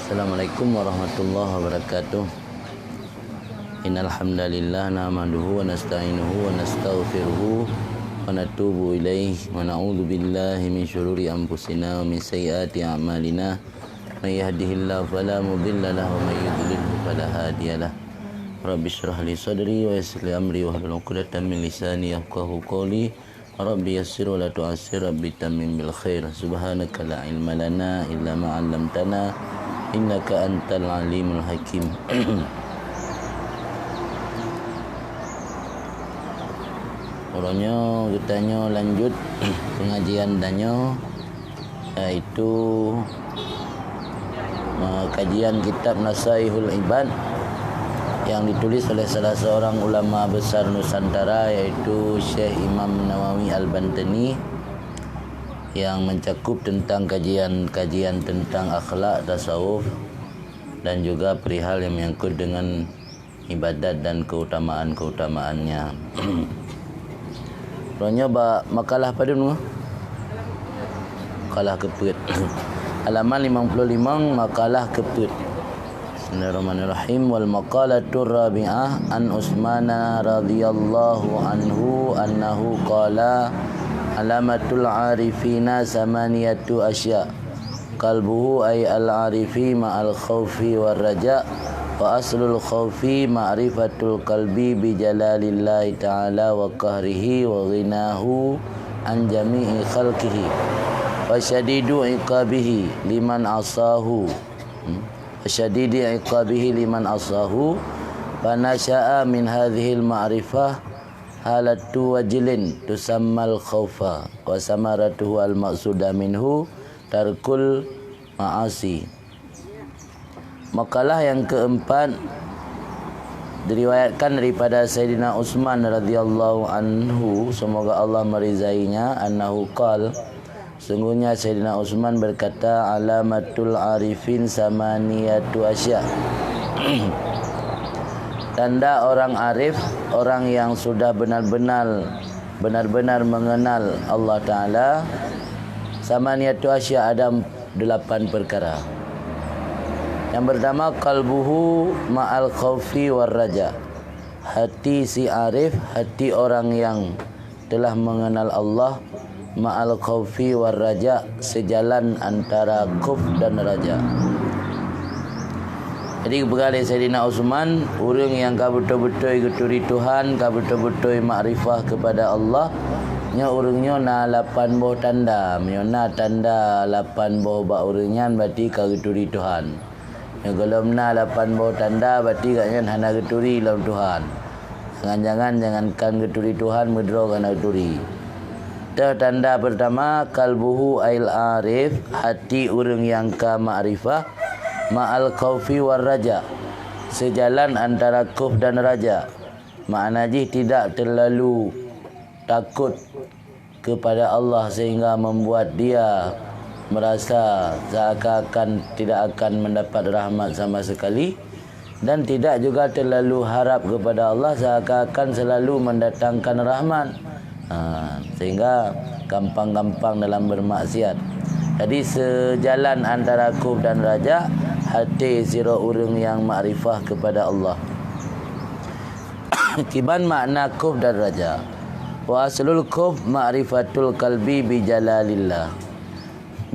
Assalamualaikum warahmatullahi wabarakatuh. Innal hamdalillah nahmaduhu wa nasta'inuhu wa nastaghfiruhu wa natubu ilaihi wa na'udzu billahi min syururi anfusina wa min sayyiati a'malina. May yahdihillahu fala mudilla lahu wa may yudlilhu fala hadiyalah. Rabbi shrah li sadri wa yassir li amri wahlul 'uqdatam min lisani yafqahu qawli. Rabbi yassir wa la tu'assir, Rabbi tammim bil khair. Subhanaka la ilma lana illa ma 'allamtana innaka antal alimul hakim. Orangnya kitanya lanjut pengajian danyo, iaitu kajian kitab Nasaihul Ibad yang ditulis oleh salah seorang ulama besar Nusantara, yaitu Syekh Imam Nawawi Al-Bantani, yang mencakup tentang kajian-kajian tentang akhlak, tasawuf, dan juga perihal yang menyangkut dengan ibadat dan keutamaan-keutamaannya. Ronya makalah pada nu? Makalah keput. Halaman 55, makalah keput. Bismillahirrahmanirrahim. Wal maqalatur rabi'ah an Utsman radhiyallahu anhu annahu qala alamatul arifina samaniyatu asya qalbuhu ay al-arifi ma'al khawfi war raja wa aslul khawfi ma'rifatul qalbi bi jalalillahi ta'ala wa qahrihi wa ghinahu an jami'i khalqihi wa syadidu iqabihi liman asahu fa nasha'a min hadhil ma'rifah halatu wajilin tusammal khawfa wa samaratuhu al-maqsuda minhu tarkul ma'asi. Makalah yang keempat diriwayatkan daripada Sayyidina Utsman radhiyallahu anhu, semoga Allah meridainya, annahu qala, sungguhnya Sayyidina Utsman berkata, alamatul arifin samaniyatu asya. Tanda orang arif, orang yang sudah benar-benar mengenal Allah Ta'ala, samaniyatu asya, ada 8 perkara. Yang pertama, qalbuhu ma'al khawfi war raja. Hati si arif, hati orang yang telah mengenal Allah, ma'al khawfi war raja, sejalan antara khauf dan raja. Jadi berkali Sayyidina Utsman, orang yang ka betul-betul geturi Tuhan, ka betul-betul makrifah kepada Allah, nya orangnya na 8 boh tanda, na tanda 8 boh ba orangnya berarti ka geturi Tuhan. Ya kalau na 8 boh tanda berarti katnya hana geturi lawan Tuhan. Jangan-jangan geturi Tuhan medro kana geturi. Tanda pertama, kalbuhu ail arif, hati orang yang ka makrifah, ma'al khawfi war raja, sejalan antara khauf dan raja. Maknanya tidak terlalu takut kepada Allah sehingga membuat dia merasa seakan-akan tidak akan mendapat rahmat sama sekali, dan tidak juga terlalu harap kepada Allah seakan-akan selalu mendatangkan rahmat, sehingga gampang-gampang dalam bermaksiat. Jadi sejalan antara khauf dan raja, hati sira orang yang makrifah kepada Allah. Kiban makna khauf dan raja. Wa aslul khauf ma'rifatul qalbi bi jalalillah.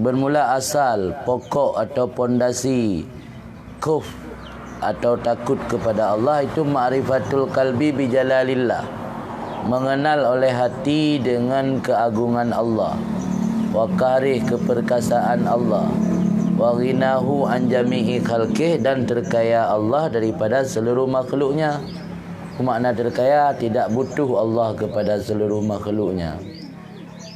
Bermula asal, pokok atau pondasi khauf atau takut kepada Allah itu ma'rifatul qalbi bi jalalillah. Mengenal oleh hati dengan keagungan Allah. Wa karih, keperkasaan Allah. Wa ghinahu an jami'i khalqih, dan terkaya Allah daripada seluruh makhluknya. Makna terkaya, tidak butuh Allah kepada seluruh makhluknya.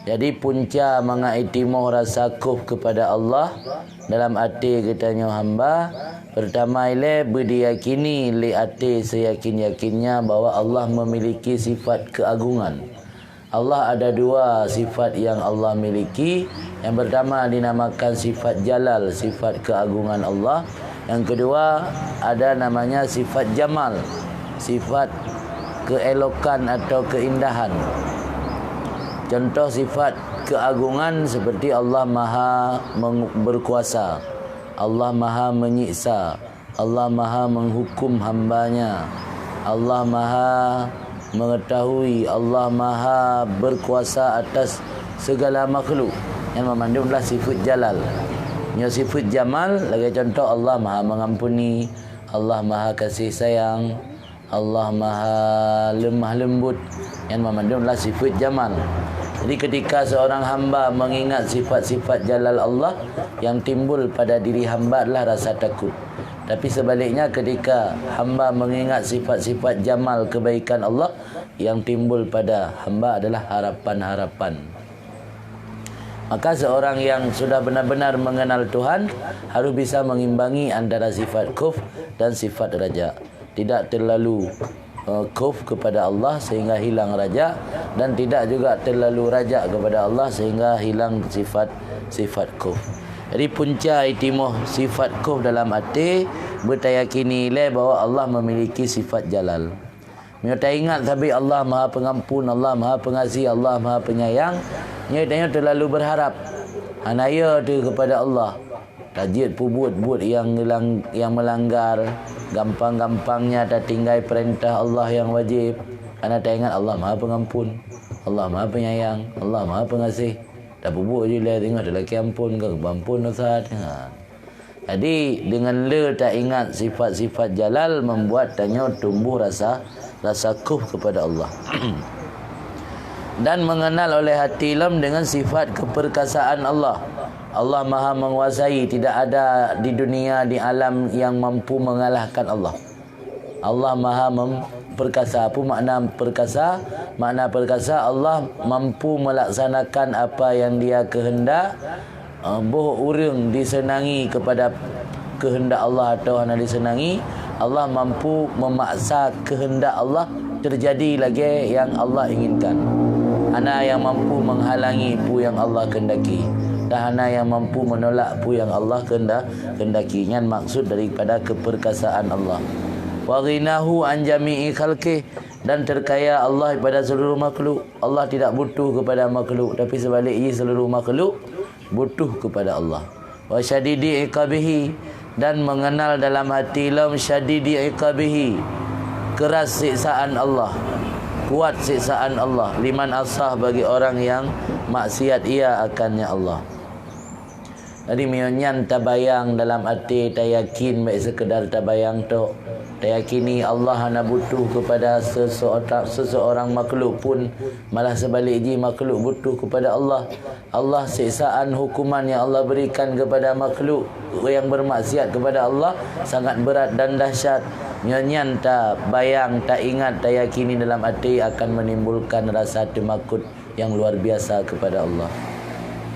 Jadi punca mengaitimuh rasa khauf kepada Allah dalam hati kitanya hamba, pertama ile berdiyakini li hati seyakin-yakinnya bahwa Allah memiliki sifat keagungan. Allah ada 2 sifat yang Allah miliki. Yang pertama dinamakan sifat jalal, sifat keagungan Allah. Yang kedua ada namanya sifat jamal, sifat keelokan atau keindahan. Contoh sifat keagungan seperti Allah Maha berkuasa, Allah Maha menyiksa, Allah Maha menghukum hambanya, Allah Maha mengetahui, Allah Maha berkuasa atas segala makhluk. Yang memandunglah sifat jalal. Yang sifat jamal, lagi contoh Allah Maha mengampuni, Allah Maha kasih sayang, Allah Maha lemah lembut. Yang memandunglah sifat jamal. Jadi ketika seorang hamba mengingat sifat-sifat jalal Allah, yang timbul pada diri hamba adalah rasa takut. Tapi sebaliknya ketika hamba mengingat sifat-sifat jamal kebaikan Allah, yang timbul pada hamba adalah harapan-harapan. Maka seorang yang sudah benar-benar mengenal Tuhan harus bisa mengimbangi antara sifat khauf dan sifat raja. Tidak terlalu khauf kepada Allah sehingga hilang raja, dan tidak juga terlalu raja kepada Allah sehingga hilang sifat khauf. Jadi punca itimuh sifat khauf dalam hati bertayakini bahawa Allah memiliki sifat jalal. Mereka ingat tapi Allah Maha Pengampun, Allah Maha Pengasih, Allah Maha Penyayang. Mereka terlalu berharap anaya tu kepada Allah. Tajid pubut-but yang melanggar, gampang-gampangnya tertinggal perintah Allah yang wajib. Karena tak ingat Allah Maha Pengampun, Allah Maha Penyayang, Allah Maha Pengasih. Dah pubut je lah, tengok ada lelaki ampun ke, ampun Ustaz. Jadi dengan tak ingat sifat-sifat jalal membuat tanya tumbuh rasa khauf kepada Allah. Dan mengenal oleh hati lam dengan sifat keperkasaan Allah. Allah Maha menguasai, tidak ada di dunia, di alam yang mampu mengalahkan Allah. Allah Maha perkasa. Apa makna perkasa? Makna perkasa, Allah mampu melaksanakan apa yang Dia kehendak. Boh orang disenangi kepada kehendak Allah atau hanya disenangi, Allah mampu memaksa kehendak Allah terjadi lagi yang Allah inginkan. Hana yang mampu menghalangi pu yang Allah kehendaki, dan hana yang mampu menolak pu yang Allah kehendaki. Yang maksud daripada keperkasaan Allah. Wa ghinahu an jami'i khalqih, dan terkaya Allah kepada seluruh makhluk. Allah tidak butuh kepada makhluk, tapi sebaliknya seluruh makhluk butuh kepada Allah. Wa syadidi iqabihi, dan mengenal dalam hati lam syadidi iqabihi, keras siksaan Allah, kuat siksaan Allah, liman asah, bagi orang yang maksiat ia akannya Allah. Jadi mionyan tabayang dalam hati, tak yakin baik sekedar tabayang tu. Tak yakini Allah hanya butuh kepada seseorang makhluk pun, malah sebaliknya makhluk butuh kepada Allah. Allah siksaan hukuman yang Allah berikan kepada makhluk yang bermaksiat kepada Allah sangat berat dan dahsyat. Nyanyian tak bayang, tak ingat, tak yakini dalam hati akan menimbulkan rasa tamakut yang luar biasa kepada Allah.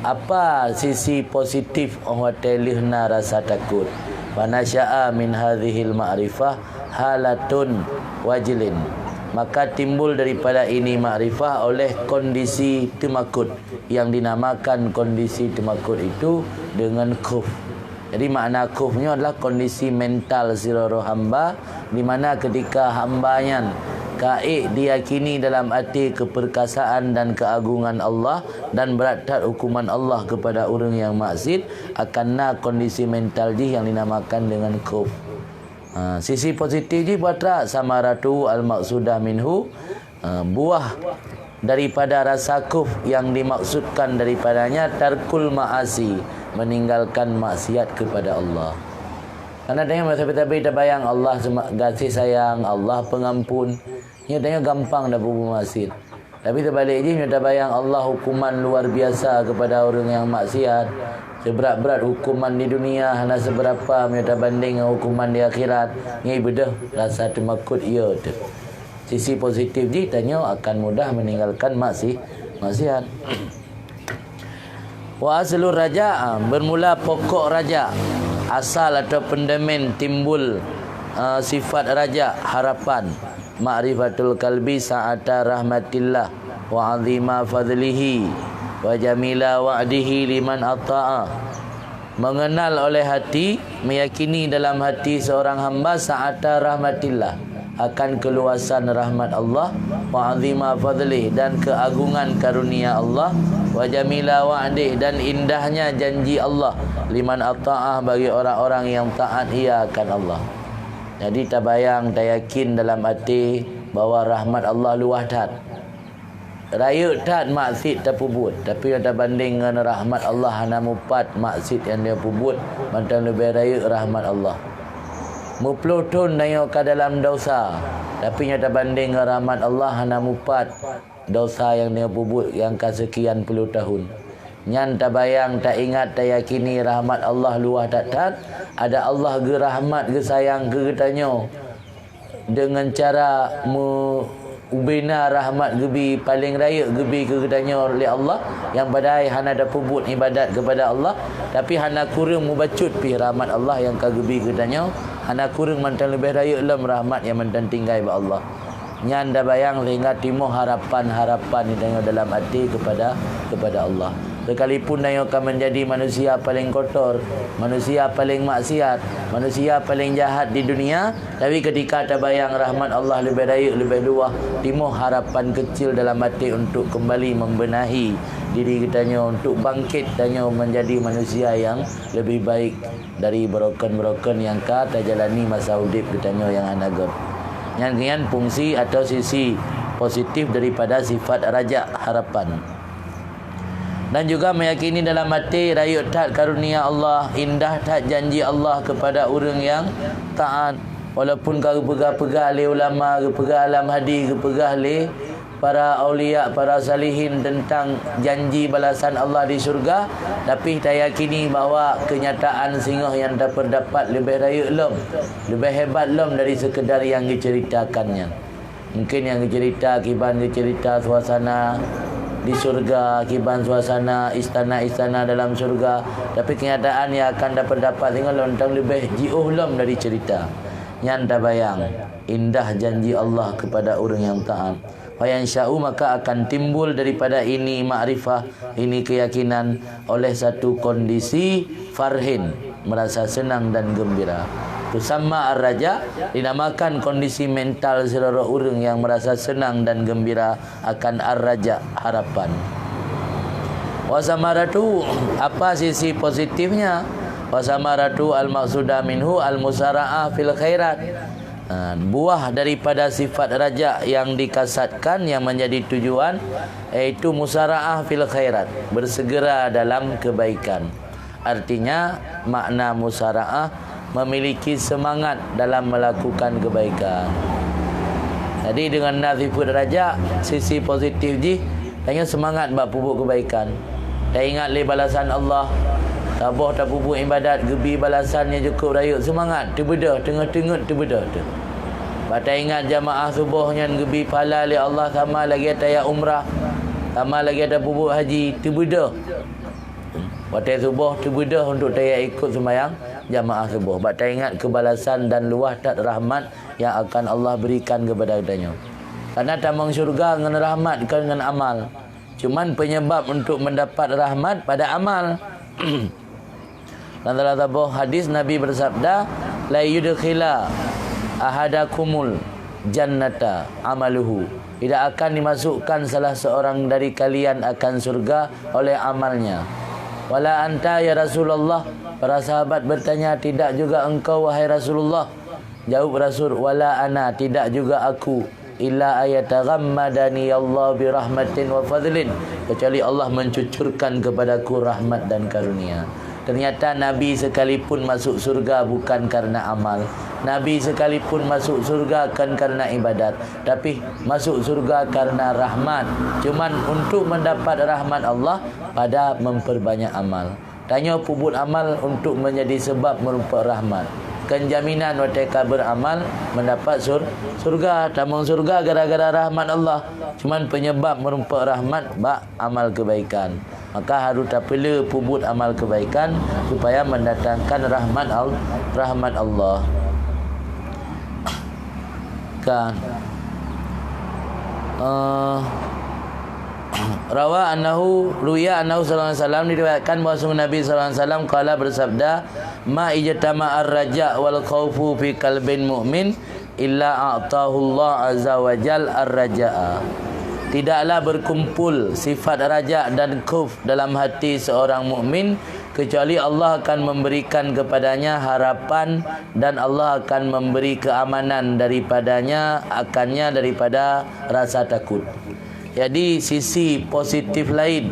Apa sisi positif orang telihna rasa takut? Fanasya'a min hadhil ma'rifah halatun wajilin. Maka timbul daripada ini makrifah oleh kondisi tamakut, yang dinamakan kondisi tamakut itu dengan khauf. Jadi makna khaufnya adalah kondisi mental seluruh hamba, di mana ketika hambanya kaik diyakini dalam hati keperkasaan dan keagungan Allah dan berat hukuman Allah kepada orang yang maksiat, akanlah kondisi mental dia yang dinamakan dengan khauf. Sisi positif je patra samaratu al-maqsudah minhu, buah daripada rasa khauf yang dimaksudkan daripadanya tarkul ma'asi, meninggalkan maksiat kepada Allah. Karena tengok masa-masa terbayang Allah kasih sayang, Allah pengampun, dia tengok gampang dah berbuat maksiat. Tapi terbaliknya dia terbayang Allah hukuman luar biasa kepada orang yang maksiat. Seberat-berat hukuman di dunia, hanya seberapa mereka banding dengan hukuman di akhirat. Ini bedah rasa tamakut ia tu. Sisi positif ni tanya akan mudah meninggalkan maksiat. Wa aslur raja, bermula pokok raja, asal atau pendemen timbul sifat raja, harapan. Ma'rifatul qalbi sa'ata rahmatillah wa 'azima fadlihi wa jamila wa'dihi liman ata'a. Mengenal oleh hati, meyakini dalam hati seorang hamba sa'ata rahmatillah, akan keluasan rahmat Allah, wa azima fadlih, dan keagungan karunia Allah, wa jamila wa'dih, dan indahnya janji Allah, liman ata'ah, bagi orang-orang yang taat ia akan Allah. Jadi tak bayang, tak yakin dalam hati bahawa rahmat Allah luas tat. Raya tat maksud tak pubut, tapi ada banding dengan rahmat Allah hana mupat maksud yang dia pubut, macam lebih raya rahmat Allah. Mupuluh tun dayo ke dalam dosa, tapi ada banding dengan rahmat Allah hana mupat dosa yang dia pubut yang kesekian puluh tahun. Nyan tak bayang, tak ingat, tak yakini rahmat Allah luah tak ada Allah ge rahmat ge sayang ge tanyo dengan cara ubina rahmat gebi paling raya gebi ke tanyo oleh Allah yang badai hana ada pubut ibadat kepada Allah, tapi hana kurang mubacut pi rahmat Allah yang ka gebi ke tanyo, hana kurang mantan lebih raya lam rahmat yang mantan tinggai ba Allah. Nyan dah bayang sehingga timuh harapan-harapan ni tengok dalam hati kepada Allah. Sekalipun dia akan menjadi manusia paling kotor, manusia paling maksiat, manusia paling jahat di dunia, tapi ketika terbayang rahmat Allah lebih raya, lebih luas, timuh harapan kecil dalam hati untuk kembali membenahi diri kitanya, untuk bangkit tanya menjadi manusia yang lebih baik dari broken-broken yang kata jalani masa hidup kitanya yang anagam. Yang fungsi atau sisi positif daripada sifat raja harapan. Dan juga meyakini dalam hati raya tat karunia Allah, indah tat janji Allah kepada orang yang taat. Walaupun kau pegah-pegah le ulama, ke pegah alam hadis, ke pegah le para aulia, para salihin tentang janji balasan Allah di surga, tapi tak yakini bahawa kenyataan singoh yang dapat lebih raya lom, lebih hebat lom dari sekedar yang diceritakannya. Mungkin yang dicerita kiban dicerita suasana di surga, kiban suasana istana-istana dalam surga, tapi kenyataan yang akan dapat tengok lontang lebih jiuh lom dari cerita. Yang tak bayang indah janji Allah kepada orang yang taat. Fayansya'u, maka akan timbul daripada ini makrifah, ini keyakinan oleh satu kondisi farhin, merasa senang dan gembira. Tusamma ar-raja, dinamakan kondisi mental seluruh orang yang merasa senang dan gembira akan ar-raja, harapan. Wasamaratu, apa sisi positifnya? Wasamaratu al-maqsuda minhu al-musara'ah fil khairat. Buah daripada sifat raja yang dikasatkan, yang menjadi tujuan, iaitu musara'ah fil khairat, bersegera dalam kebaikan. Artinya makna musara'ah memiliki semangat dalam melakukan kebaikan. Jadi dengan nasifut raja, sisi positif ji, tanya semangat bak pupuk kebaikan. Tak ingat le balasan Allah, tabah tak pupuk ibadat, gebi balasannya cukup raya, semangat, terbedah, tengah-tengah terbedah tu. Baca ingat jamaah subuh yang gebi pahala le Allah, sama lagi ada umrah, sama lagi ada pupuk haji, terbedah. Baca subuh terbedah untuk saya ikut sembahyang jamaah subuh. Baca ingat kebalasan dan luah tak rahmat yang akan Allah berikan kepada kitanya. Karena tamang syurga dengan rahmat bukan dengan amal. Cuman penyebab untuk mendapat rahmat pada amal. Dan dalam sebuah hadis Nabi bersabda, la yudkhila ahadakumul jannata amaluhu. Tidak akan dimasukkan salah seorang dari kalian akan surga oleh amalnya. Wala anta ya Rasulullah. Para sahabat bertanya, tidak juga engkau wahai Rasulullah? Jawab Rasul, wala ana, tidak juga aku, illa ayataghammadani Allah birahmatin wa fadlin, kecuali Allah mencucurkan kepadaku rahmat dan karunia. Ternyata Nabi sekalipun masuk surga bukan karena amal. Nabi sekalipun masuk surga bukan karena ibadat, tapi masuk surga karena rahmat. Cuman untuk mendapat rahmat Allah pada memperbanyak amal. Tanya puput amal untuk menjadi sebab merupakan rahmat. Kenjaminan mereka beramal mendapat surga. Tamang surga gara-gara rahmat Allah. Cuman penyebab merupakan rahmat bak amal kebaikan. Maka harus tapela puput amal kebaikan supaya mendatangkan rahmat Allah. Kan rawa annahu ruya annahu sallallahu alaihi wasallam, diriwayatkan bahawa Nabi sallallahu alaihi wasallam qala bersabda, ma ijtama ar-raja wal khaufu fi qalbin mu'min illa a'tahu Allah azza wa jal ar-raja'a. Tidaklah berkumpul sifat raja dan khauf dalam hati seorang mukmin kecuali Allah akan memberikan kepadanya harapan dan Allah akan memberi keamanan daripadanya akannya daripada rasa takut. Jadi sisi positif lain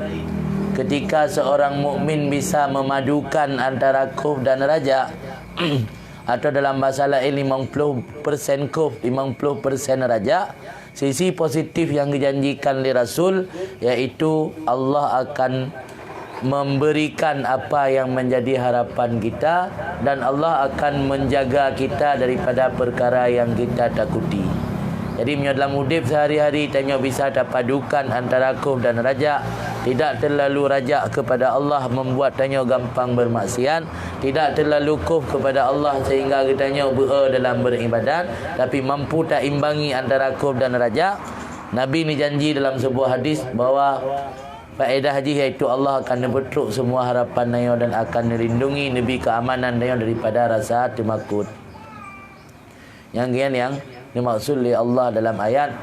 ketika seorang mukmin bisa memadukan antara khauf dan raja atau dalam bahasa lain 50% khauf 50% raja. Sisi positif yang dijanjikan oleh Rasul iaitu Allah akan memberikan apa yang menjadi harapan kita dan Allah akan menjaga kita daripada perkara yang kita takuti. Jadi dalam hidup sehari-hari tanya bisa terpadukan antara khauf dan raja. Tidak terlalu raja kepada Allah membuat tanya gampang bermaksiat. Tidak terlalu khauf kepada Allah sehingga kita tanya dalam beribadat. Tapi mampu tak imbangi antara khauf dan raja. Nabi ni janji dalam sebuah hadis bahawa faedah haji iaitu Allah akan bertruk semua harapan tanya dan akan melindungi Nabi keamanan tanya daripada rasa takut. Yang dimaksud oleh Allah dalam ayat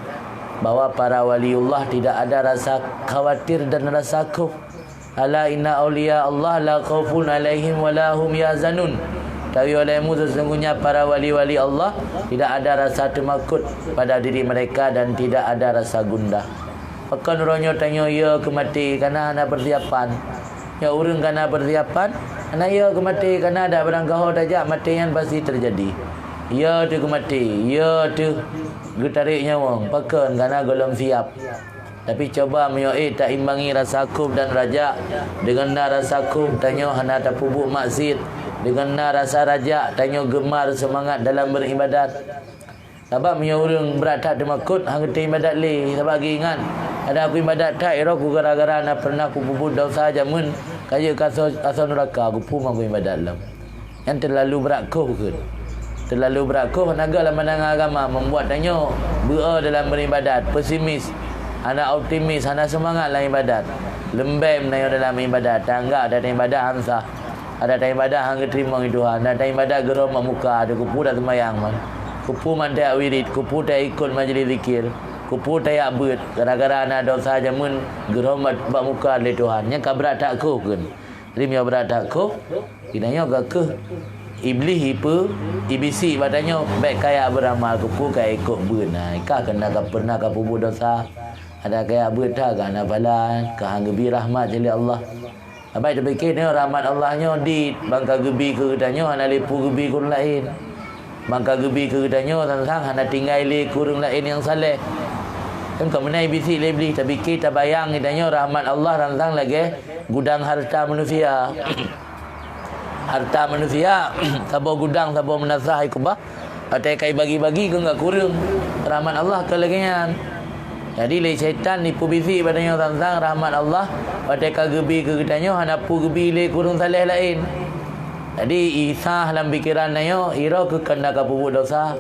bahawa para waliullah tidak ada rasa khawatir dan rasa khauf. Ala inna awliya Allah la khaufun alaihim wa la hum yazanun. Tahu olehmu sesungguhnya para wali-wali Allah tidak ada rasa takut pada diri mereka dan tidak ada rasa gundah. Maka nuranya tanya ya kemati kerana anda persiapan. Ya urang kerana persiapan, anda ya kemati kerana ada barang kau tajak mati yang pasti terjadi. Ya tu kemati, ya tu getarik nyawa, pakan kerana golong siap. Tapi coba menyoi tak imbangi rasa khauf dan raja. Dengan rasa khauf tanya hana tak pubuk maksiat. Dengan rasa raja tanya gemar semangat dalam beribadat. Sebab menyurung berat tak temakut hang kita ibadat le. Sebab ingat ada aku ibadat tak ira aku gara-gara nak pernah aku pubuk dosa jamun kaya kasar neraka aku pun aku ibadat lam. Yang terlalu berat khauf ke? Terlalu berat khauf naga dalam pandangan agama membuat tanya dalam beribadat, pesimis, anak optimis, anak semangat dalam ibadat. Lembem dalam ibadat, tanggak ada ibadat hamsah. Ada ibadat hang terima Tuhan, ada ibadat geram muka, ada kupu dah sembahyang man. Kupu man tak wirid, kupu tak ikut majlis zikir. Kupu tak abad gara-gara anak dosa jamun geram bak muka oleh Tuhan. Nya kabrat tak khauf kan. Jadi dia berat tak khauf, kinanya ke Iblis hipa, ibisi badannya baik kaya beramal kupu kaya ikut benar. Ikah kena pernah ke pubu dosa. Ada kaya berta ke anak balan, ke hanggebi rahmat jeli Allah. Baik terfikir ni rahmat Allahnya di bangka gebi ke katanya hana lepu gebi kurang lain. Bangka gebi ke katanya tentang hana tinggal le kurang lain yang saleh. Kan kau menai ibisi lebih tapi kita bayang katanya rahmat Allah tentang lagi gudang harta manusia. Harta manusia sabar gudang sabar menasah ikubah atai kai bagi-bagi ke enggak kurang rahmat Allah kelegengan. Jadi le syaitan nipu bisi padanya tentang rahmat Allah atai ka gebi ke katanya hanapu gebi le kurang saleh lain. Jadi isah dalam fikiran nayo ira ke kena ka pubuk dosa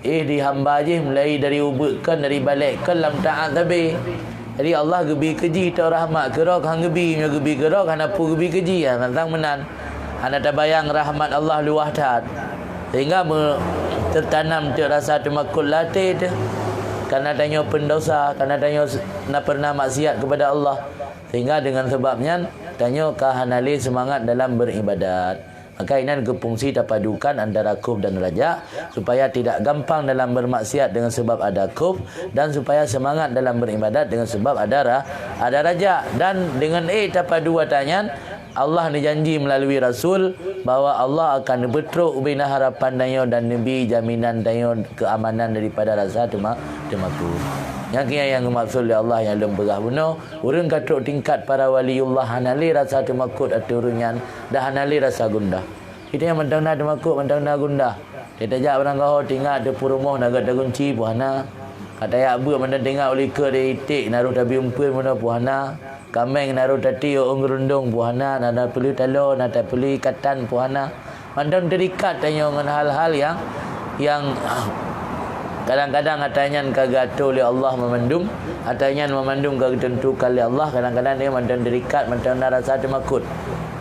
di hamba je mulai dari ubutkan dari balikkan dalam taat tabe. Jadi Allah gebi keji ta rahmat kira hang gebi nya gebi kira hanapu gebi keji tentang menan. Anda tak bayang rahmat Allah luah tat. Sehingga tertanam tu rasa temakut latih tu. Kerana tanya pendosa, kerana tanya nak pernah maksiat kepada Allah. Sehingga dengan sebabnya tanya kahanali semangat dalam beribadat. Maka ini kefungsi terpadukan antara khauf dan raja supaya tidak gampang dalam bermaksiat dengan sebab ada khauf dan supaya semangat dalam beribadat dengan sebab ada raja. Dan dengan terpadu watannya Allah ni janji melalui Rasul bahawa Allah akan bertruk bina harapan dayo dan Nabi jaminan dayo keamanan daripada rasa temakut. Yang maksud oleh Allah yang lemberah bunuh urang katruk tingkat para waliullah hanali rasa temakut aturunyan dah hanali rasa gundah. Kita yang mentang nak temakut mentang nak gundah. Kita jak barang kau tinggal ada purumuh naga dagunci puhana. Kata ya abu mentang tinggal oleh ke de itik naruh tabi umpun mana puhana. Kameng naruh tati orang gerundung puhana, nada perlu talo, nada perlu ikatan puhana. Mandang terikat tanya dengan hal-hal yang kadang-kadang atanya kagato oleh Allah memandum, atanya memandum ketentukan oleh Allah. Kadang-kadang dia mandang terikat, mandang rasa temakut.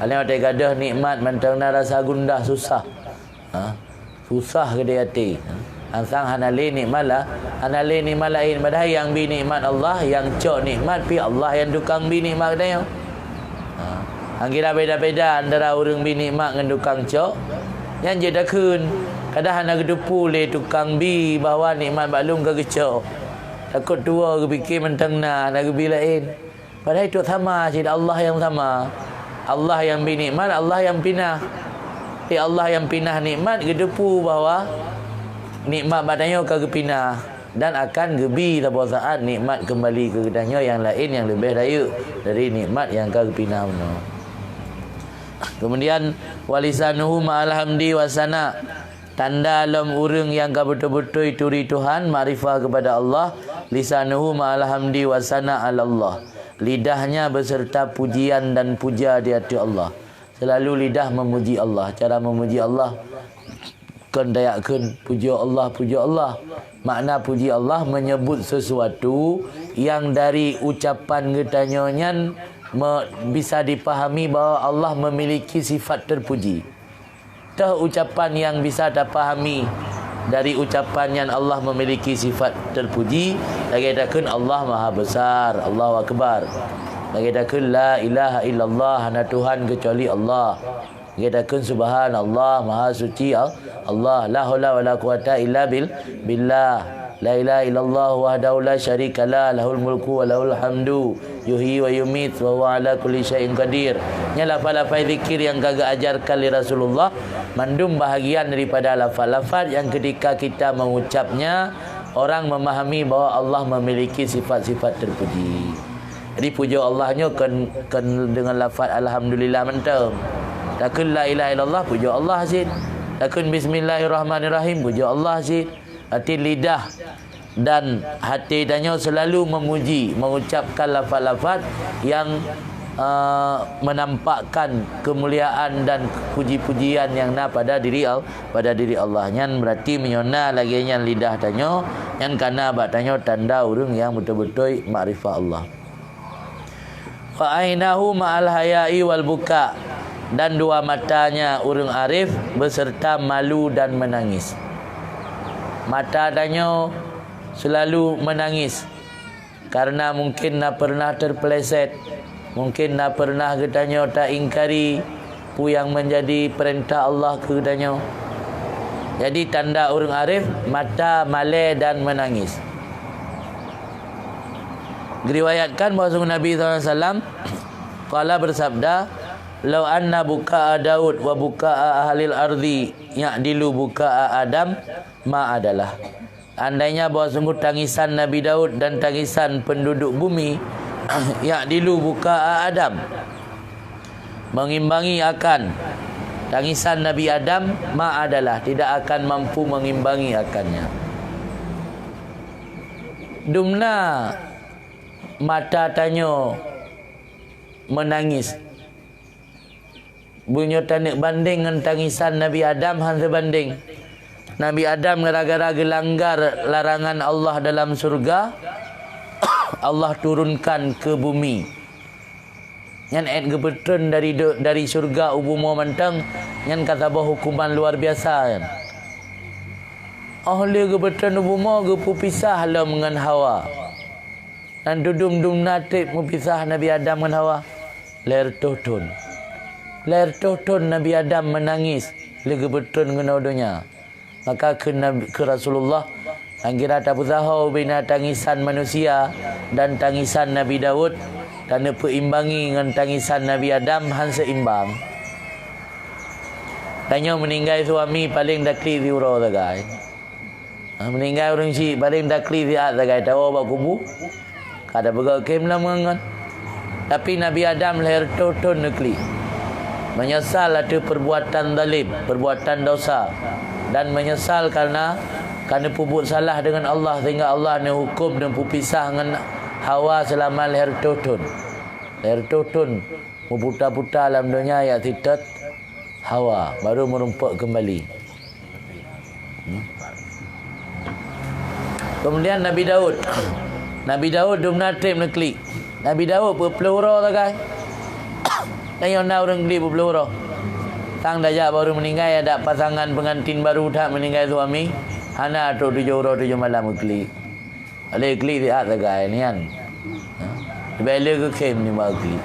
Kalau ada gadah nikmat, mandang rasa gundah susah. Susah ke dia hati. Sang hanale nikmat lah, hanale nikmat lain. Padahal yang bi nikmat Allah, yang cok nikmat pi Allah yang tukang bi nikmat katanya. Kira beda-beda antara orang bi nikmat dengan tukang cok. Yang je dah kun. Kadang nak gedepu le tukang bi bawa nikmat maklum ke gecok. Takut tua ke fikir mentang nak bi lain. Padahal itu sama, tidak Allah yang sama. Allah yang bi nikmat, Allah yang pinah. Allah yang pinah nikmat gedepu bawa nikmat badannya ke pinah dan akan gebi pada saat nikmat kembali ke gedanya yang lain yang lebih daya dari nikmat yang ke pinah benar. Kemudian walisanuhu ma'al hamdi wasana, tanda dalam urang yang betul-betul turi Tuhan, makrifah kepada Allah. Lisanuhu ma'al hamdi wasana ala Allah, lidahnya beserta pujian dan puja di hati Allah. Selalu lidah memuji Allah. Cara memuji Allah kendayakan puja Allah, puja Allah. Makna puji Allah menyebut sesuatu yang dari ucapan getanya bisa dipahami bahawa Allah memiliki sifat terpuji. Dah ucapan yang bisa dipahami dari ucapan yang Allah memiliki sifat terpuji. Lagi katakan Allah Maha Besar, Allahu Akbar. Lagi katakan la ilaha illallah, hana Tuhan kecuali Allah. Lagi katakan subhanallah, Maha Suci Allah. La haula wala quwata illa billah. La ilaha illallah wahdahu la syarikalah, lahul mulku wa lahul hamdu, yuhyi wa yumit wa huwa ala kulli syai'in qadir. Nya lafaz-lafaz zikir yang gagak ajarkan li Rasulullah mandum bahagian daripada lafaz-lafaz yang ketika kita mengucapnya orang memahami bahawa Allah memiliki sifat-sifat terpuji. Jadi puja Allahnya kan dengan lafaz alhamdulillah mentam. Takun la ilaha illallah puja Allah Aziz. Takun bismillahirrahmanirrahim puja Allah Aziz. Hati lidah dan hati dannya selalu memuji, mengucapkan lafaz-lafaz yang menampakkan kemuliaan dan puji-pujian yang pada diri Allah. Yang berarti menyona lagi yang lidah danyo, yang kana badanyo tanda urang yang betul-betul makrifah Allah. Fa ainahu ma'al haya'i wal buka, dan dua matanya urang arif beserta malu dan menangis. Mata danyo selalu menangis karena mungkin nak pernah terpeleset, mungkin nak pernah gedanyo tak ingkari pu yang menjadi perintah Allah ke gedanyo. Jadi tanda orang arif mata male dan menangis. Diriwayatkan bahawa Nabi SAW qala bersabda, "Lau anna buka'a Daud wa buka'a ahlil ardi ya'dilu buka'a Adam ma adalah." Andainya bahawa sungguh tangisan Nabi Daud dan tangisan penduduk bumi ya'dilu buka'a Adam, mengimbangi akan tangisan Nabi Adam, ma adalah, tidak akan mampu mengimbangi akannya. Dumna mata tanyo menangis, bunyo tanik banding dengan tangisan Nabi Adam han sebanding. Nabi Adam gara-gara gelanggar larangan Allah dalam surga, Allah turunkan ke bumi. Yang et gebetren dari surga ubumo mantang, yang kata bahwa hukuman luar biasa kan. Ahli gebetren ubumo gepu pisah lah dengan Hawa. Dan dudum-dum natib mupisah Nabi Adam dengan Hawa. Ler toton Nabi Adam menangis lagi betul dengan audonya. Maka ke Rasulullah angkira tak bersahau bina tangisan manusia dan tangisan Nabi Daud, dan peimbangi dengan tangisan Nabi Adam han seimbang. Tanya meninggal suami paling dakli diuro tagai. Meninggal orang si paling dakli dia tagai tahu bak kubu. Kada begal kem lamangan. Tapi Nabi Adam lahir toton nekli. Menyesal ada perbuatan zalim, perbuatan dosa, dan menyesal karena puput salah dengan Allah, sehingga Allah ni hukum dan pupisah dengan Hawa selama lahir toton. Lahir toton memputa-puta dalam dunia ya titat Hawa baru merumpak kembali. Kemudian Nabi Daud dumnatim nekli. Nabi Daud berpelura tak kan? Dan yang nak orang beli berpelura. Tang dajak baru meninggal, ada pasangan pengantin baru tak meninggal suami. Hana tu 7 huruf 7 malam klik. Ale klik di atas gai ni kan. Bela ke kem ni bagi klik.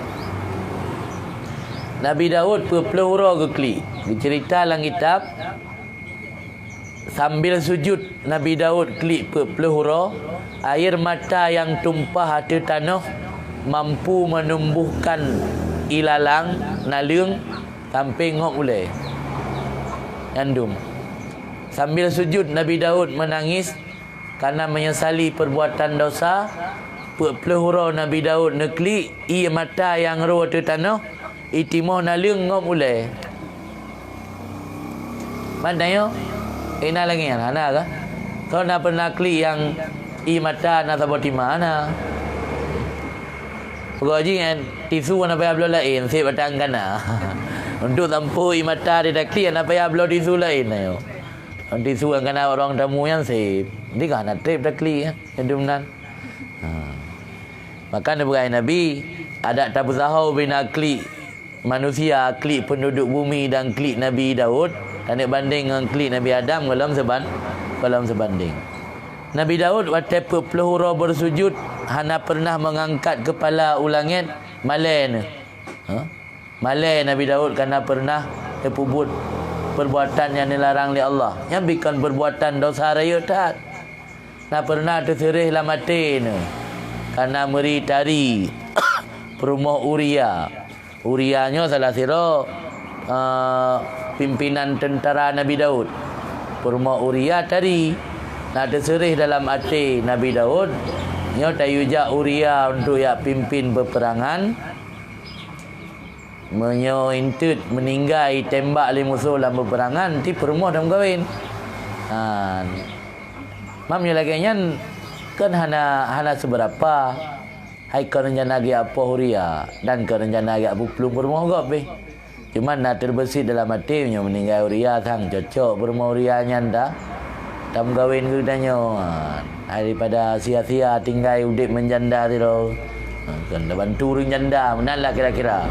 Nabi Daud peluru ke klik. Dicerita dalam kitab sambil sujud Nabi Daud klik peluru, air mata yang tumpah di tanah mampu menumbuhkan ilalang nalung sampai ngok boleh. Nyandum. Sambil sujud Nabi Daud menangis karena menyesali perbuatan dosa. Peluru Nabi Daud neklik ia mata yang ruh di tanah itimoh nalung ngok boleh. Mana yo? Ina lagi kan? Ana ke? Kau nak pernah klik yang i mata na saboti mana? Pokoknya kan tisu nak payah belum lain, saya batang kana. Untuk tampu i mata dia klik nak payah belum tisu lain ayo. Tisu yang kena orang tamu yang sip. Dia kan nak trip dah klik ya. Dumnan. Maka Nabi ada tabu sahau bina klik manusia, klik penduduk bumi dan klik Nabi Daud. Dan banding dengan klik Nabi Adam kalau sebanding. Nabi Daud waktu peluru bersujud hana pernah mengangkat kepala ulangit malai. Malai Nabi Daud kerana pernah terpubut perbuatan yang dilarang oleh Allah. Yang bukan perbuatan dosa raya tak. Nak pernah terserih lah mati kerana meri tari perumah Uria. Urianya salah sira pimpinan tentera Nabi Daud. Perumah Uria tadi nak terserih dalam hati Nabi Daud. Nyo tayujak Uria untuk ya pimpin peperangan. Menyo intut meninggai tembak li musuh dalam peperangan ti perumah dah kawin. Mamnya lagi nyan kan hana seberapa. Hai ke rencana gi apa Uria dan ke rencana gi apa pelung perumah gap be. Cuma nak terbesit dalam hati nya meninggal Uria sang cocok berumah Uria nyanda tam kawin ke danyo daripada sia-sia tinggal udip menjanda tu lo kan bantu orang janda menalah kira-kira.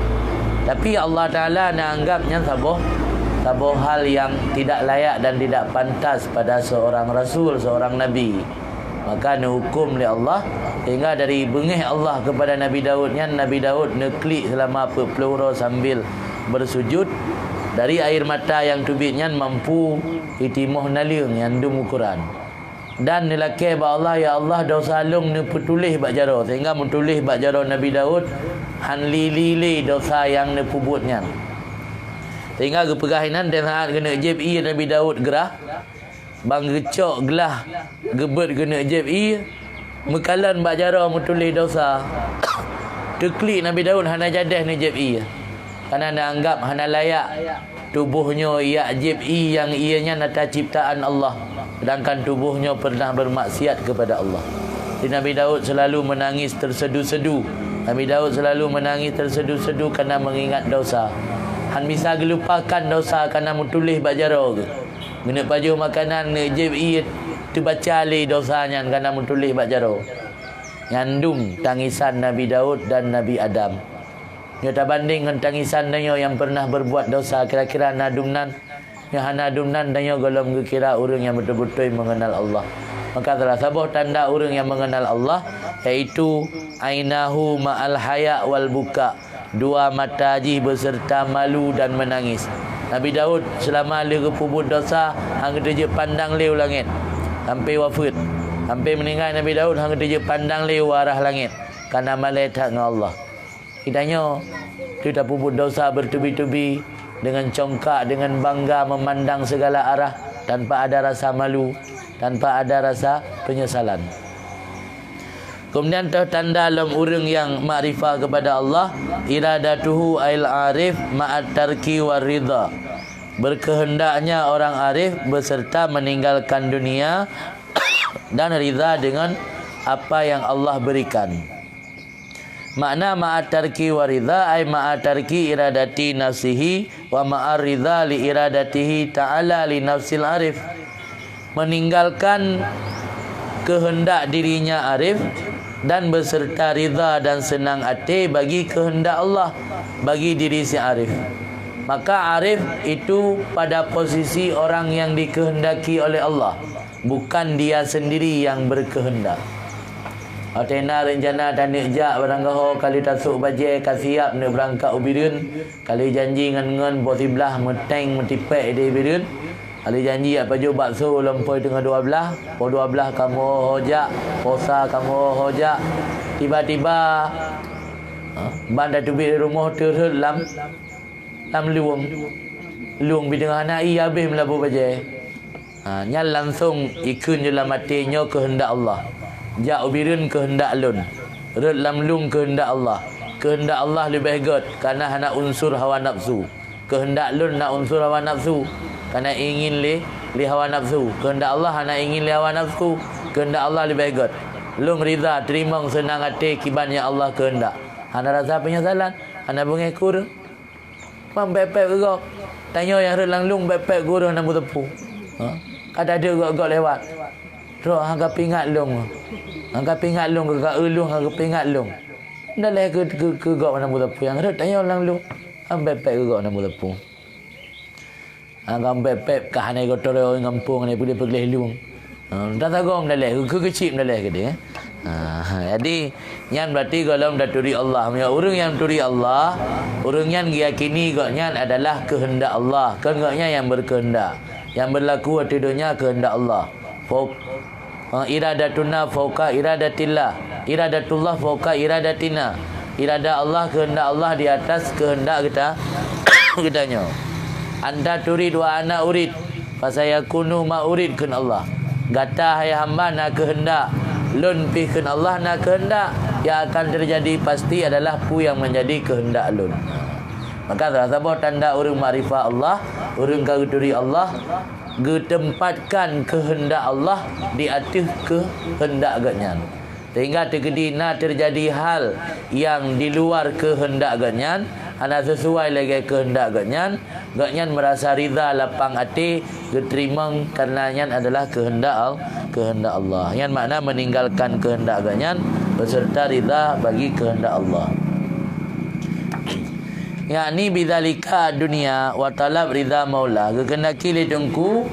Tapi Allah Taala nak anggapnya saboh hal yang tidak layak dan tidak pantas pada seorang rasul, seorang nabi. Maka hukum oleh Allah sehingga dari bengih Allah kepada Nabi Daud nya Nabi Daud neklik selama peluru sambil bersujud dari air mata yang tubitnya mampu itimoh naliung yang dum ukuran. Dan nilai ba Allah ya Allah dosa lung ni petulih bak jaro sehingga mentulih bak jaro Nabi Daud han li dosa yang ni pubutnya. Sehingga kepegahinan dan saat kena jeb i Nabi Daud gerah bang gecok gelah gebet kena jeb i mekalan bak jaro mentulih dosa. Teklik Nabi Daud hana jadah ni jeb i. Kerana nak anggap hana layak tubuhnya ya'jib yang ianya nata ciptaan Allah. Sedangkan tubuhnya pernah bermaksiat kepada Allah. Jadi Nabi Daud selalu menangis tersedu-sedu. Nabi Daud selalu menangis tersedu-sedu kerana mengingat dosa. Han bisa gelupakan dosa kerana mutulih bajaro ke. Guna baju makanan ya'jib terbaca li dosanya kerana mutulih bajaro. Nyandum tangisan Nabi Daud dan Nabi Adam. Dia tak banding dengan tangisan dia yang pernah berbuat dosa. Kira-kira nadumnan yang nadumnan dia golong kira orang yang betul-betul mengenal Allah. Maka salah satu tanda orang yang mengenal Allah iaitu ainahu ma'al haya wal buka. Dua mata haji beserta malu dan menangis. Nabi Daud selama dia kepubut dosa hang dia pandang leu langit sampai wafat. Sampai meninggal Nabi Daud hang dia pandang leu arah langit kerana malaikat dengan Allah. Kitanya kita puput dosa bertubi-tubi dengan congkak, dengan bangga memandang segala arah tanpa ada rasa malu, tanpa ada rasa penyesalan. Kemudian tanda dalam orang yang makrifah kepada Allah iradatuhu ail arif ma'at tarki war ridha. Berkehendaknya orang arif beserta meninggalkan dunia dan ridha dengan apa yang Allah berikan. Makna ma'atarki wa ridha ay ma'atarki iradati nafsihi wa ma'ar ridha li iradatihi ta'ala li nafsil arif. Meninggalkan kehendak dirinya arif dan beserta ridha dan senang hati bagi kehendak Allah bagi diri si arif. Maka arif itu pada posisi orang yang dikehendaki oleh Allah, bukan dia sendiri yang berkehendak. Atena rencana tanik jak barang gaho kali tasuk baje kasiap nak berangkat ubirun, kali janji ngan posiblah meteng metipek di ubirun. Kali janji apa jo bakso lempoi tengah 12, po 12 kamu hojak, posa kamu hojak. Tiba-tiba bandar tubik rumah terhut lam luang di tengah anak habis melabuh baje. Nya langsung ikun je dalam hatinya kehendak Allah. Jak ubirun kehendak lun. Rut lam lung kehendak Allah. Kehendak Allah lebih hebat kerana hana unsur hawa nafsu. Kehendak lun nak unsur hawa nafsu. Kerana ingin li hawa nafsu. Kehendak Allah hana ingin li hawa nafsu. Kehendak Allah lebih hebat. Lung rida terima senang hati kiban yang Allah kehendak. Hana rasa penyesalan, hana mengekur. Mam bepek gegok. Tanya yang relang lung bepek gurung nak tepu. Kada ada gegok lewat. Roh hangga pingat lung. Hangga pingat lung gegak ulung hangga pingat lung. Dah leh ke gegok nak tepu yang red tanya lang lung. Mam bepek gegok nak tepu. Hangga bepek kahane gotor orang kampung ni boleh pergi lung. Dah tagom dah leh ke kecil dah leh ke dia. Jadi yang berarti kalau daturi Allah, orang yang turi Allah, orang yang yakini gaknya adalah kehendak Allah, kan gaknya yang berkehendak, yang berlaku di dunia kehendak Allah. Iradatuna fauqa iradatillah, iradatullah fauqa iradatina. Irada Allah, kehendak Allah di atas kehendak kitanya. Anda turid wa ana urid, fasayakunu ma urid kun Allah. Gata hai hamba nak kehendak, lun pihkan Allah nak kehendak, yang akan terjadi pasti adalah pu yang menjadi kehendak lun. Maka sahabat tanda orang makrifat Allah, orang kaguturi Allah, getempatkan kehendak Allah di atas kehendak ganyan. Sehingga terjadi terjadi hal yang di luar kehendak ganyan, ana sesuai lagi kehendak ganyan merasa rida lapang hati, geterima karenanya adalah kehendak Allah. Yang makna meninggalkan kehendak ganyan beserta rida bagi kehendak Allah. Yakni bidzalika dunia wa talab rida maula. Kehendaki lidungku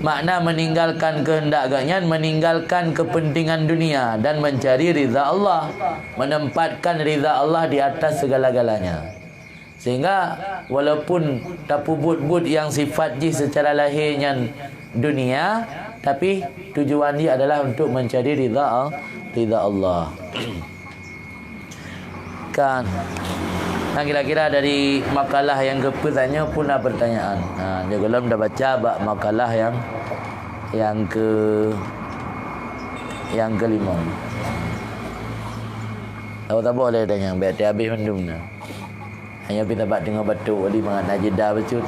makna meninggalkan kehendak ganyan, meninggalkan kepentingan dunia dan mencari rida Allah, menempatkan rida Allah di atas segala-galanya. Sehingga walaupun tapu but-but yang sifat ji secara lahirnya dunia, tapi tujuan dia adalah untuk mencari rida Allah. Kan? Nah, kira-kira dari makalah yang kepertanya pun ada pertanyaan. Dia belum dah baca makalah yang kelima. Tahu tak boleh tanya, biar dia habis mendung dah. Hanya kita dapat dengar batuk di mana najidah betul.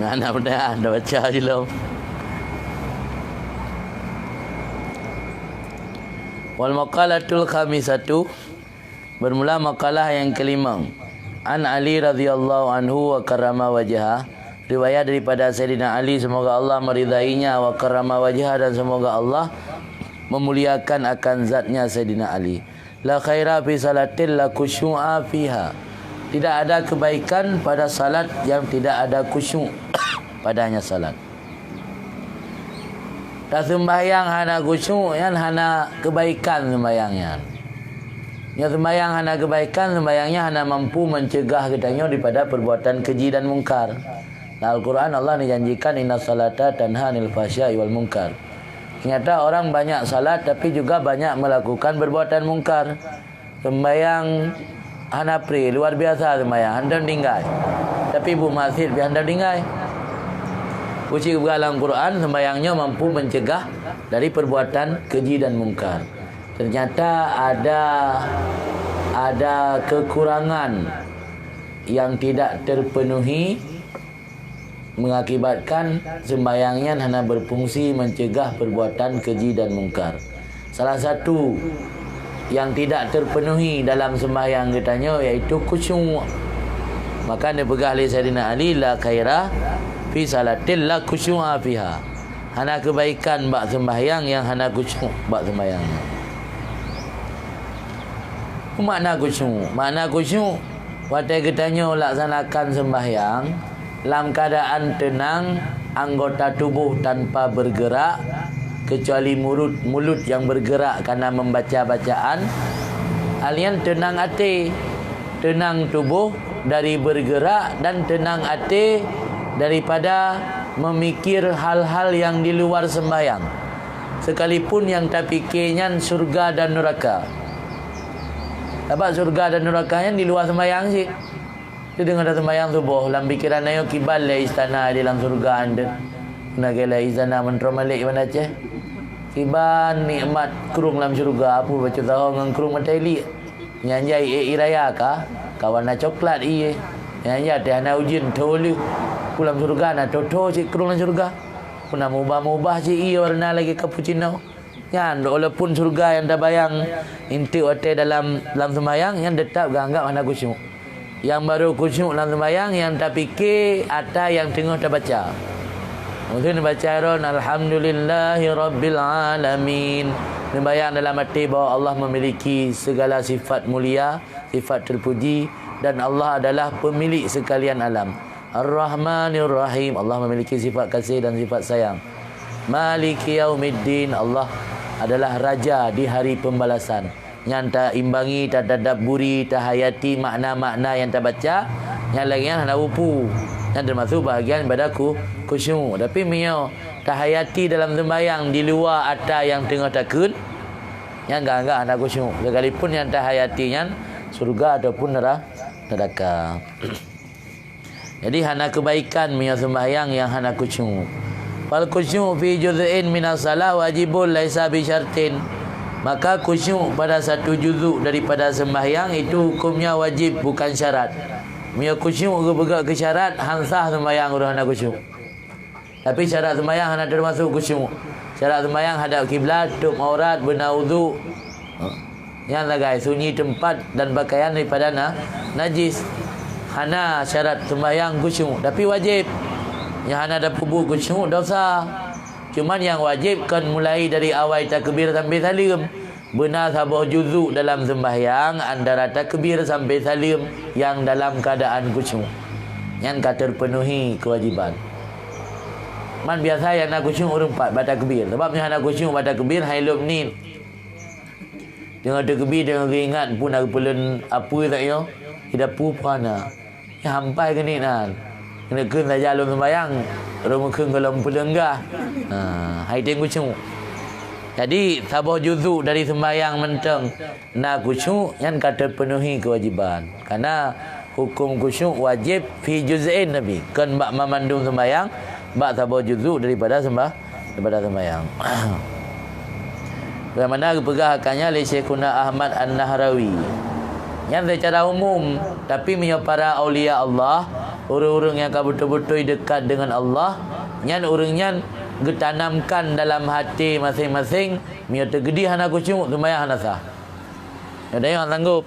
Mana dah baca belum? Wal maqalatul khamisatu, bermula makalah yang kelima. An Ali radhiyallahu anhu wa karrama wajhah, riwayat daripada Sayyidina Ali, semoga Allah meridainya, wa karrama wajhah, dan semoga Allah memuliakan akan zatnya Sayyidina Ali. La khaira fi salatil la khusyu'a fiha, tidak ada kebaikan pada salat yang tidak ada khusyuk padanya salat. Tak sembahyang hana khusyuk, yang hana kebaikan sembahyangnya. Yang sembahyang hana kebaikan, sembahyangnya hana mampu mencegah kitanya daripada perbuatan keji dan mungkar. Dalam Al-Quran Allah dijanjikan inna salata tanha anil fahsya'i wal munkar. Ternyata orang banyak salat tapi juga banyak melakukan perbuatan mungkar. Sembahyang hana pri, luar biasa sembahyang, handam tinggal. Tapi bu masjid bi handam tinggal. Uji dalam Quran sembahyangnya mampu mencegah dari perbuatan keji dan mungkar. Ternyata ada kekurangan yang tidak terpenuhi, mengakibatkan sembahyangnya hanya berfungsi mencegah perbuatan keji dan mungkar. salah satu yang tidak terpenuhi dalam sembahyang kitanya iaitu khusyuk. Maka dia pegah oleh Sayyidina Ali, la khaira fi salatil la khusyu'a fiha. Hana kebaikan bak sembahyang yang hana khusyuk bak sembahyang. Makna khusyuk, makna khusyuk waktu kitanya laksanakan sembahyang dalam keadaan tenang, anggota tubuh tanpa bergerak kecuali mulut yang bergerak kerana membaca bacaan. Alian tenang hati, tenang tubuh dari bergerak, dan tenang hati daripada memikir hal-hal yang di luar sembahyang, sekalipun yang tak fikirnya surga dan neraka. Sebab surga dan neraka yang di luar sembahyang sih. Dia dengar dah sembahyang subuh, dalam pikiran ayo kibal le istana di dalam surga anda. Nak kela istana mentro malik mana Aceh. Kiban nikmat kerung dalam surga, apa baca tahu dengan kerung mateli. Nyanjai iraya ka, kawan nak coklat iye. Nyanjai teh ana ujin tolu. Pulang surga nak toto si kerung dalam surga. Puna mubah-mubah si iye warna lagi cappuccino. Yan walaupun surga yang dah bayang inti ote dalam sembahyang yang tetap ganggap hana khusyuk. Yang baru khusyuk dalam sembahyang yang tak fikir atau yang tengah tak baca. Mungkin baca ron alhamdulillahi rabbil alamin. Membayang dalam hati bahawa Allah memiliki segala sifat mulia, sifat terpuji, dan Allah adalah pemilik sekalian alam. Ar-Rahmanir Rahim, Allah memiliki sifat kasih dan sifat sayang. Maliki yaumiddin, Allah adalah raja di hari pembalasan. Yang tak imbangi, tak tadabburi, tak hayati makna-makna yang tak baca, yang lagi yang nak upu. Yang termasuk bahagian ibadah khusyuk. Tapi mio tak hayati dalam sembahyang di luar atas yang tengah takut, yang enggak ada khusyuk. Sekalipun yang tak hayatinya surga ataupun neraka. Jadi hana kebaikan mio sembahyang yang hana khusyuk. Fal khusyuk fi juz'in minas salah wajibun laisa bi syartin. Maka khusyuk pada satu juzuk daripada sembahyang itu hukumnya wajib, bukan syarat. Mia khusyuk ke bergerak ke syarat, hansah sembahyang urang hana khusyuk. Tapi syarat sembahyang hana termasuk khusyuk. Syarat sembahyang hadap kiblat, tutup aurat, benar wudu. Yang lah guys, sunyi tempat dan pakaian daripada najis. Hana syarat sembahyang khusyuk, tapi wajib. Yang hana ada pubu khusyuk dosa. Cuman yang wajib kan mulai dari awal takbir sampai salim. Benar sabah juzuk dalam sembahyang antara takbir sampai salim yang dalam keadaan khusyuk, yang tak terpenuhi kewajiban. Man biasa yang nak khusyuk orang 4 baca takbir. Sebab yang nak khusyuk baca takbir hailum ni. Dengan takbir dengan ingat pun aku pelun apa tak yo. Hidup pupana. Ya hampai ke ni nan. Kena kun saja alum sembahyang. Rumah kun kalau pelenggah. Hai tengok khusyuk. Jadi sabah juzuk dari sembahyang menteng nak khusyuk yang kata penuhi kewajiban. Karena hukum khusyuk wajib fi juz'in Nabi. Kan bak memandung sembahyang, bak sabah juzuk daripada sembahyang. Bagaimana kepegahakannya oleh Syekhuna Ahmad An-Nahrawi. Yang secara umum, tapi punya para awliya Allah, orang-orang yang betul-betul dekat dengan Allah, yang orangnya getanamkan dalam hati masing-masing, mia tergedi hana khusyuk, sembahyang hana sah. Ada yang sanggup.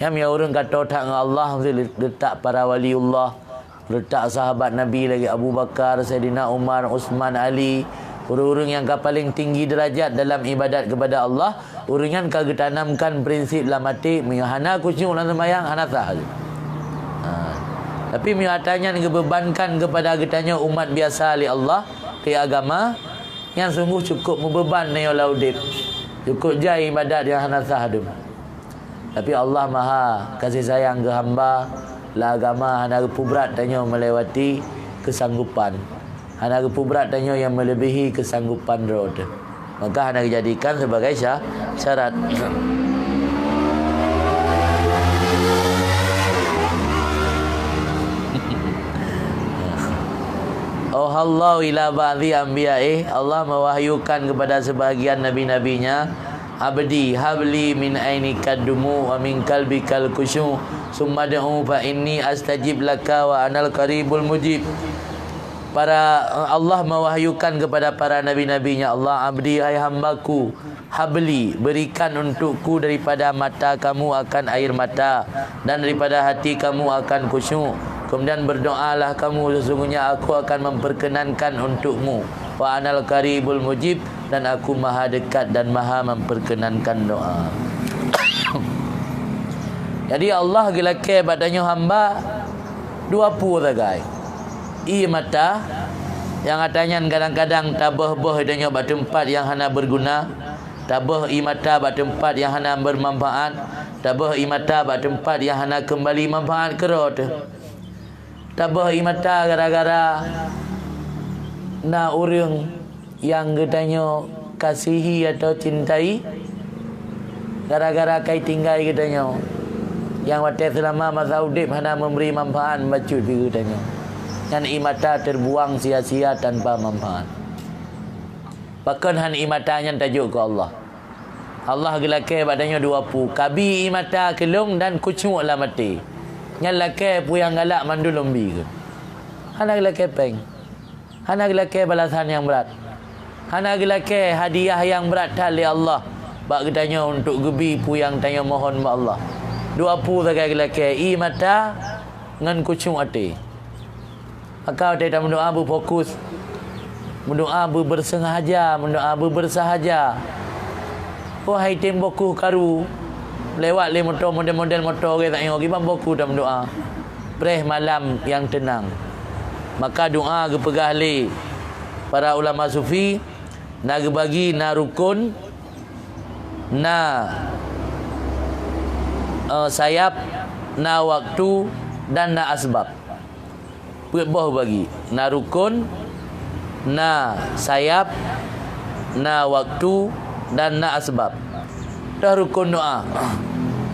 Yang mia orang kata tak dengan Allah, letak para waliullah, letak sahabat Nabi lagi, Abu Bakar, Sayyidina Umar, Uthman, Ali, orang-orang yang paling tinggi derajat dalam ibadat kepada Allah, orang yang getanamkan prinsip dalam hati, mia hana khusyuk dalam sembahyang hana sah. Tapi mia hatanya dibebankan kepada getanya umat biasa oleh Allah ke agama yang sungguh cukup membeban ni laudib. Cukup jai ibadat yang hana sah tu. Tapi Allah Maha kasih sayang ke hamba, la agama hana pubrat tanya melewati kesanggupan. Hana pubrat tanya yang melebihi kesanggupan road. Maka hana dijadikan sebagai syarat. Oh Allah ila ba'dhi anbiya'i, Allah mewahyukan kepada sebahagian nabi-nabinya, abdi habli min aini kaddumu wa min kalbikal khusyu summa da'u fa inni astajib laka wa anal qaribul mujib. Para Allah mewahyukan kepada para nabi-nabinya, Allah abdi hai hambaku, habli, berikan untukku daripada mata kamu akan air mata, dan daripada hati kamu akan khusyuk. Kemudian berdoalah kamu, sesungguhnya aku akan memperkenankan untukmu. Wa anal qaribul mujib, dan aku maha dekat dan maha memperkenankan doa. Jadi Allah gelake badannya hamba dua puluh guys. I mata yang katanya kadang-kadang tabah boh hidupnya bak tempat yang hana berguna, tabah i mata bak tempat yang hana bermanfaat, tabah i mata bak tempat yang hana kembali manfaat kerot. Tabah i mata gara-gara na orang yang katanya kasihi atau cintai, gara-gara kai tinggal katanya yang watai selama masa udip hana memberi manfaat bacut katanya. Dan imata terbuang sia-sia tanpa manfaat. Bahkan han imatanya tajuk ke Allah. Allah gelake badannya 20. Kabi imata kelung dan kucuklah mati. Yang lake pu yang galak mandu lombi ke. Hana gelake peng. Hana gelake balasan yang berat. Hana gelake hadiah yang berat tali Allah. Bak katanya untuk gebi pu yang tanya mohon ba Allah. 20 sagai gelake imata ngan kucuk hati. Maka dia berdoa berfokus, berdoa bersengaja, berdoa bersahaja. Oh hai tim boku karu lewat le motor model-model motor ke tak ngogi bang boku dah berdoa. Preh malam yang tenang. Maka doa ke pegah le para ulama sufi na bagi na rukun na sayap na waktu dan na asbab. Boh bagi na rukun, na sayap, na waktu dan na asbab. Dah rukun doa.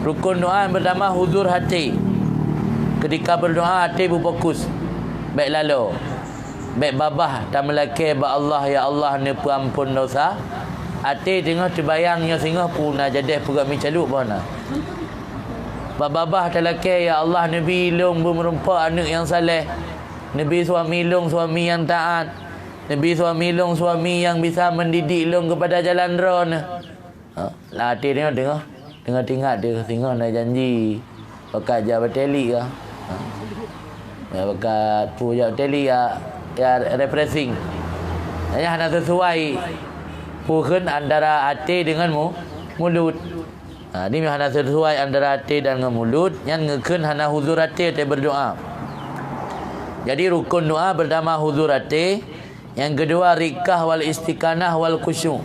Rukun doa yang pertama huzur hati. Ketika berdoa hati berfokus. Baik lalu, baik babah dan melaki ba Allah, ya Allah ni pengampun dosa. Hati tengah terbayangnya singa pun nak jadi pegang micaluk pun nak. Babah telaki, ya Allah Nabi long bermerumpa anak yang saleh. Nabi suami long suami yang taat. Nabi suami long suami yang bisa mendidik long kepada jalan ron. Lah hati tengok tinggal dia tengok nak janji bakat jawab teli ke. Ya bakat pu jawab teli ya refreshing. Ya hanya sesuai puhun antara hati dengan mulut. Ini hanya sesuai antara hati dan mulut. Yang ngekun hanya huzur hati dia berdoa. Jadi rukun doa pertama huzur hati. Yang kedua rikah wal istiqanah wal khusyuk.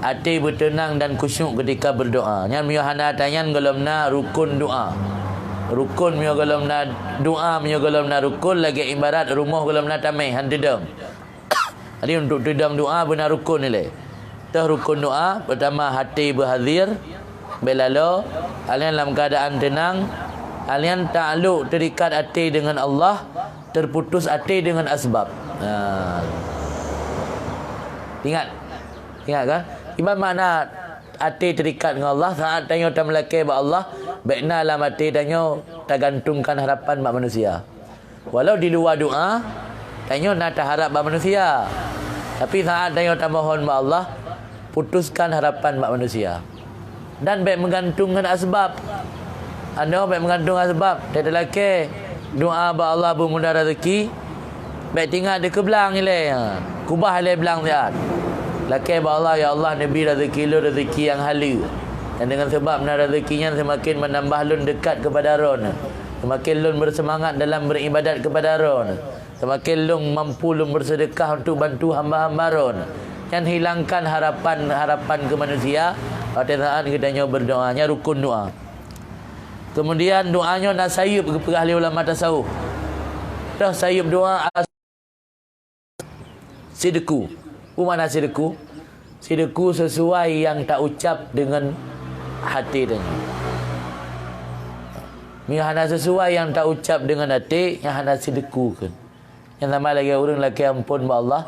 Hati bertenang dan khusyuk ketika berdoa. Yang miyahana tanyan golomna rukun doa. Rukun miyo golomna doa miyo golomna rukun lagi ibarat rumah golomna tamai han dedam. Jadi untuk dedam doa benar rukun ni. Tah rukun doa pertama hati berhadir belalo alian dalam keadaan tenang, alian takluk terikat hati dengan Allah, terputus hati dengan asbab. Ingat kan? Iman makna hati terikat dengan Allah saat tanya tak melaki ba Allah, baikna dalam hati tanya tergantungkan harapan ba manusia. Walau di luar doa tanya nak harap ba manusia. Tapi saat tanya tak mohon ba Allah, putuskan harapan ba manusia. Dan baik menggantungkan asbab. Anda baik menggantung asbab. Dia lelaki doa ba Allah bermudah rezeki. Baik tinggal dia ke belang ile. Kubah ile belang dia. Lelaki ba Allah, ya Allah nabi rezeki lu rezeki yang halal. Dan dengan sebab rezekinya semakin menambah lun dekat kepada Ron. Semakin lun bersemangat dalam beribadat kepada Ron. Semakin lun mampu lun bersedekah untuk bantu hamba-hamba Ron. Yang hilangkan harapan ke manusia. Pada saat kita berdoanya rukun doa. Kemudian doanya nak sayup ke ahli ulama tasawuf. Dah sayup doa sidku. Mana sidku? Sidku sesuai yang tak ucap dengan hati dia. Yang hana sesuai yang tak ucap dengan hati, yang hana sidku kan. Yang sama lagi orang laki ampun ba Allah.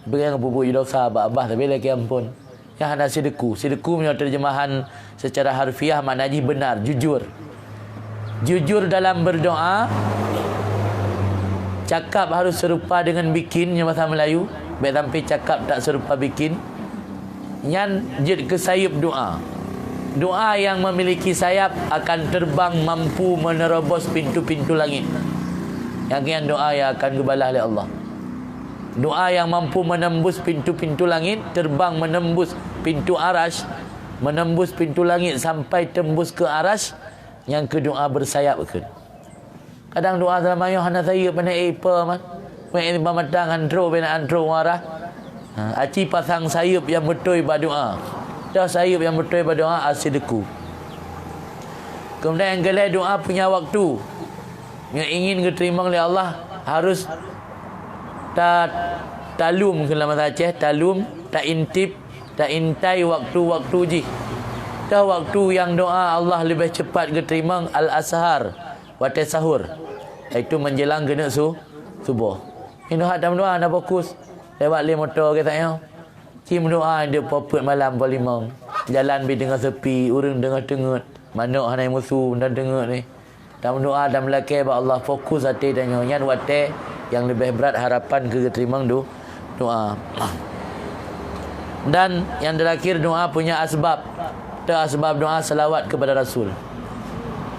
Bagi pupu dosa ba abah tapi laki ampun. Yang hana sidku. Sidku punya terjemahan secara harfiah maknanya benar, jujur. Jujur dalam berdoa. Cakap harus serupa dengan bikin yang bahasa Melayu. Baik sampai cakap tak serupa bikin. Yang jid ke sayup doa. Doa yang memiliki sayap akan terbang mampu menerobos pintu-pintu langit. Yang doa yang akan dibalas oleh Allah. Doa yang mampu menembus pintu-pintu langit, terbang menembus pintu arasy, menembus pintu langit sampai tembus ke arasy. Yang kedua bersayap ke. Kadang doa dalam ayah hana sayup mana apa man. Mai pamatang antro bena antro warah. Aci pasang sayup yang betul pada doa. Dah sayup yang betul pada doa asideku. Kemudian yang kedua doa punya waktu. Yang ingin diterima oleh Allah harus talum kalau masa Aceh, talum, tak intip, tak intai waktu-waktu ji. Dah waktu yang doa Allah lebih cepat diterima al-ashar, waktu sahur. Itu menjelang kena subuh. Ini doa dah fokus. Lewat le motor ke tak ya. Cim doa dia popet malam polimong. Jalan bi dengan sepi, urang dengar tengut. Manuk hanai musuh dan dengut ni. Dan doa dan melaki ba Allah fokus hati dan nyan wate yang lebih berat harapan ke terima doa. Dan yang terakhir doa punya asbab. Asbab doa selawat kepada Rasul.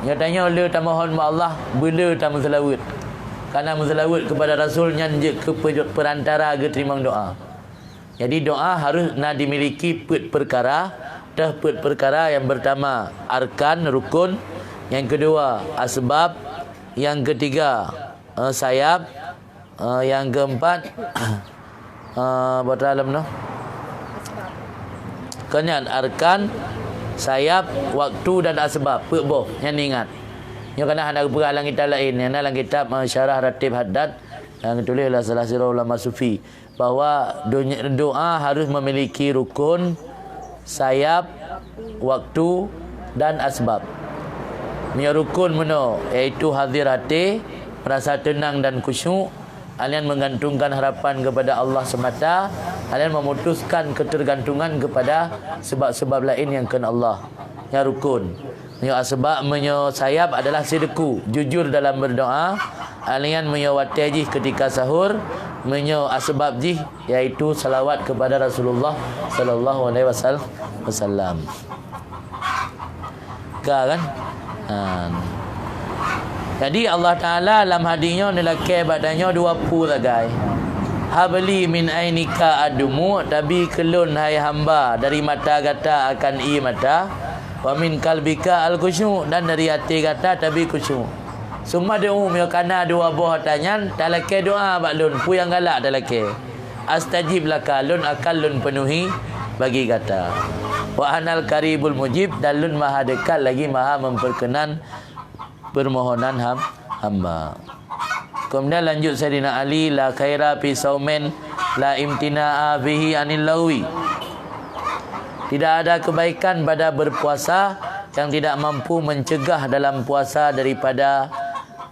Dia tanya le tak mohon ba Allah, bila tak selawat. Karena selawat kepada Rasul nyanjek ke perantara ke terima doa. Jadi doa harus nak dimiliki perkara. Dah perkara yang pertama arkan, rukun. Yang kedua asbab. Yang ketiga sayap. Yang keempat berdalam no. Kenyan arkan, sayap, waktu dan asbab. Boh yang ingat. Yang kena ada dalam kitab lain. Yang dalam kitab Syarah Ratib Haddad yang ditulis oleh salah seorang ulama sufi bahawa doa harus memiliki rukun, sayap, waktu dan asbab. Punya rukun mana? Iaitu hadir hati, merasa tenang dan khusyuk. Kalian menggantungkan harapan kepada Allah semata. Kalian memutuskan ketergantungan kepada sebab-sebab lain yang kena Allah. Yang rukun. Menyo asbab, menyo sayap adalah sidku, jujur dalam berdoa. Kalian menyo wataji ketika sahur. Menyo asbab ji iaitu salawat kepada Rasulullah sallallahu alaihi wasallam. Kan? Jadi Allah Taala dalam hadinya nelaki badannya dua puluh lagai. Habli min ainika adumu, tabi kelun hai hamba dari mata gata akan i mata. Wa min kalbika al-khusyu, dan dari hati kata tabi khusyu. Semua doa mio kana dua buah tanyan, talake doa baklun pu yang galak talake. Astajib laka lun akal lun penuhi bagi kata. Wa anal karibul mujib, dan lun maha dekat lagi maha memperkenan permohonan hamba. Kemudian lanjut Sayyidina Ali, la khaira fi saumin la imtina'a bihi anil lawi. Tidak ada kebaikan pada berpuasa yang tidak mampu mencegah dalam puasa daripada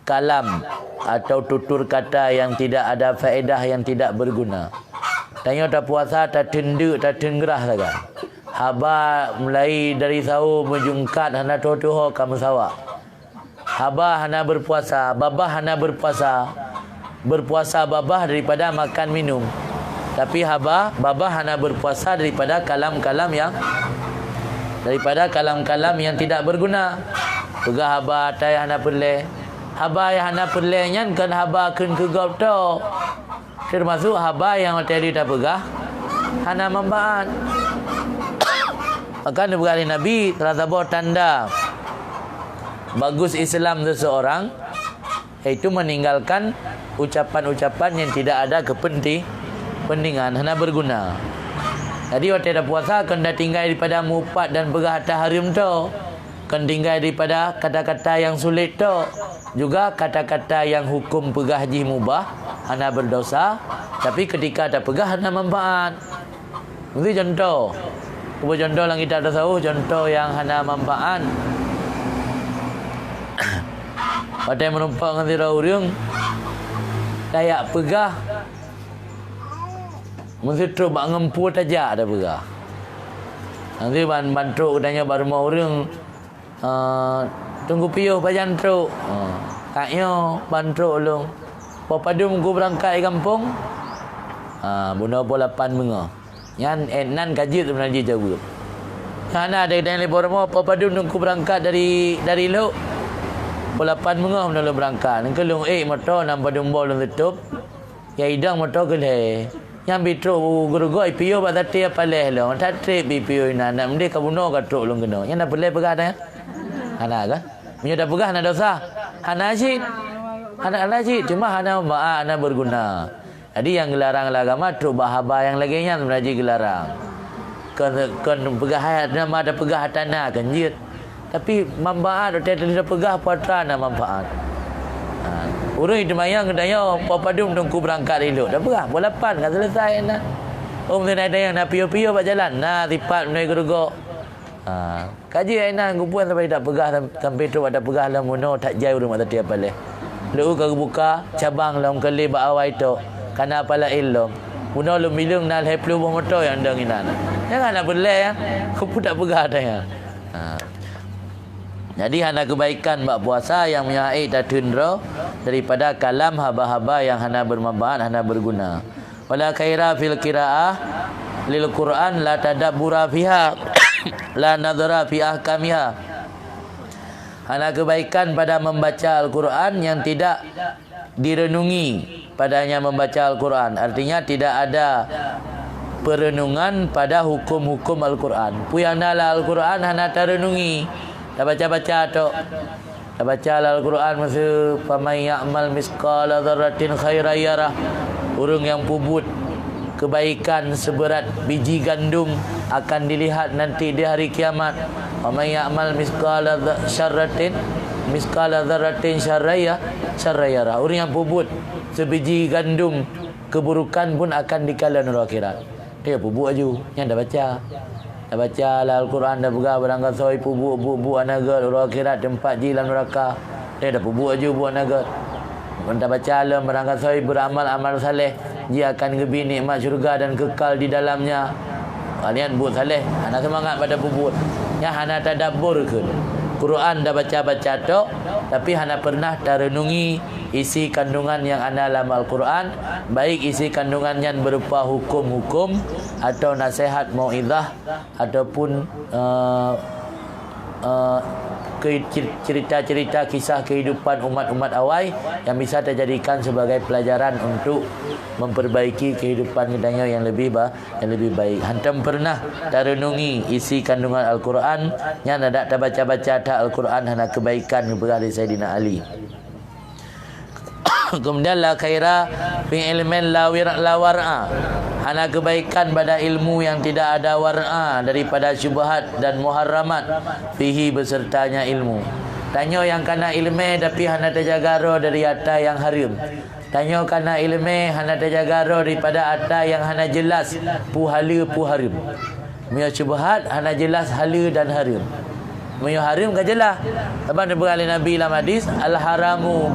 kalam atau tutur kata yang tidak ada faedah, yang tidak berguna. Tanya tak puasa, tak tenduk, tak tenggerah saja. Haba mulai dari sahur menjungkat hana tuh kamu sawak. Haba hana berpuasa, babah hana berpuasa. Berpuasa babah daripada makan minum. Tapi babah hana berpuasa daripada kalam-kalam yang tidak berguna. Pegah haba tay hana perle. Haba yang hana perle nyan kan haba kun kegop to. Termasuk haba yang tadi tak pegah hana membaat. Maka berkali Nabi terasa tanda bagus Islam seseorang iaitu meninggalkan ucapan-ucapan yang tidak ada kepentingan, hana berguna. Jadi waktu ada puasa kena tinggal daripada mupat dan berhata harim tu. Kena tinggal daripada kata-kata yang sulit tu. Juga kata-kata yang hukum pegah haji mubah, hana berdosa. Tapi ketika ada pegah hana manfaat. Itu contoh. Cuba contoh yang kita ada tahu, contoh yang hana manfaat. Waktu yang menumpang dengan tira urang, dayak pegah. Mesti terus bak ngempu tajak dah pegah. Nanti bantu tanya baru mau orang tunggu piuh pajan truk. Kaknya bantu ulung. Papa padum ku berangkat di kampung. Bunda pun 8 menga. Yang nan kaji tu menanji jawab. Hana ada yang lebih orang apa padu nungku berangkat dari lu. Pelapan mengah menolong berangkat. Nengke lung motor nampak dumbol lung tutup. Ya idang motor gele. Yang bitro guru-guru IPO pada tiap paleh lo. Tak trip IPO ina nak mende kabuno katruk lung kena. Yang nak boleh pegah dah. Hana kan? Punya dah pegah nak dosa. Hana sih. Hana sih cuma hana ma'a hana berguna. Jadi yang gelarang agama truk bahaba yang laginya menaji gelarang. Kan pegah hayat nama ada pegah tanah kan jit. Tapi manfaat ada pegah putrana manfaat. Urang itu mayang kedaya papadum tungku berangkat elok. Dah pegah bolapan kan selesai nah. Mungkin ada yang nak pio-pio pak jalan. Nah tipat menai gerugok. Kaji aina gupuan sampai tak pegah sampai tu ada pegah lah mono tak jai urang mata tiap balik. Lu ka buka cabang long kali ba awai tu. Kana pala ilom. Puno lu milung nal heplu motor yang dang ina. Jangan nak belai ya. Kupu tak pegah dah ya. Jadi hana kebaikan bak puasa yang menyai tatundra daripada kalam haba-haba yang hana bermanfaat, hana berguna. Wala khaira fil qiraah lil Quran la tadabbura fiha la nadhara fi ahkamiha. Hana kebaikan pada membaca Al-Quran yang tidak direnungi padanya membaca Al-Quran. Artinya tidak ada perenungan pada hukum-hukum Al-Quran. Puyana Al-Quran hana terenungi. Dah baca-baca tu. Dah baca Al-Quran masa famay ya'mal misqala dzarratin khairan yarah. Urang yang pubut kebaikan seberat biji gandum akan dilihat nanti di hari kiamat. Famay ya'mal misqala dzarratin syarran yarah. Urang yang pubut sebiji gandum keburukan pun akan dikala neraka akhirat. Dia pubuk aju yang dah baca. Dah baca Al-Quran dah pegah berangkat soi pubuk anaga neraka akhirat tempat jilan neraka. Dia dah pubuk aju buat anaga. Dah baca alam berangkat soi beramal amal saleh, dia akan ngebi nikmat syurga dan kekal di dalamnya. Kalian buat saleh, ana semangat pada pubuk. Yang hana tadabbur ke. Quran dah baca-baca tu tapi hana pernah terenungi isi kandungan yang ada dalam Al-Quran, baik isi kandungan yang berupa hukum-hukum atau nasihat mauizah ataupun cerita-cerita kisah kehidupan umat-umat awal yang bisa terjadikan sebagai pelajaran untuk memperbaiki kehidupan kita yang lebih baik. Hantam pernah terenungi isi kandungan Al-Quran yang ada baca-baca Al-Quran hana kebaikan kepada Sayyidina Ali. Kemudian la khaira fi ilmin la war'a. Hana kebaikan pada ilmu yang tidak ada war'a daripada syubhat dan muharramat fihi besertanya ilmu. Tanyo yang kana ilmu tapi hana terjaga dari atas yang haram. Tanyo kana ilmu hana terjaga daripada atas yang hana jelas pu haram. Mia syubhat hana jelas hala dan haram. Mia haram ka jelas. Sebab berkali Nabi dalam hadis al-halalu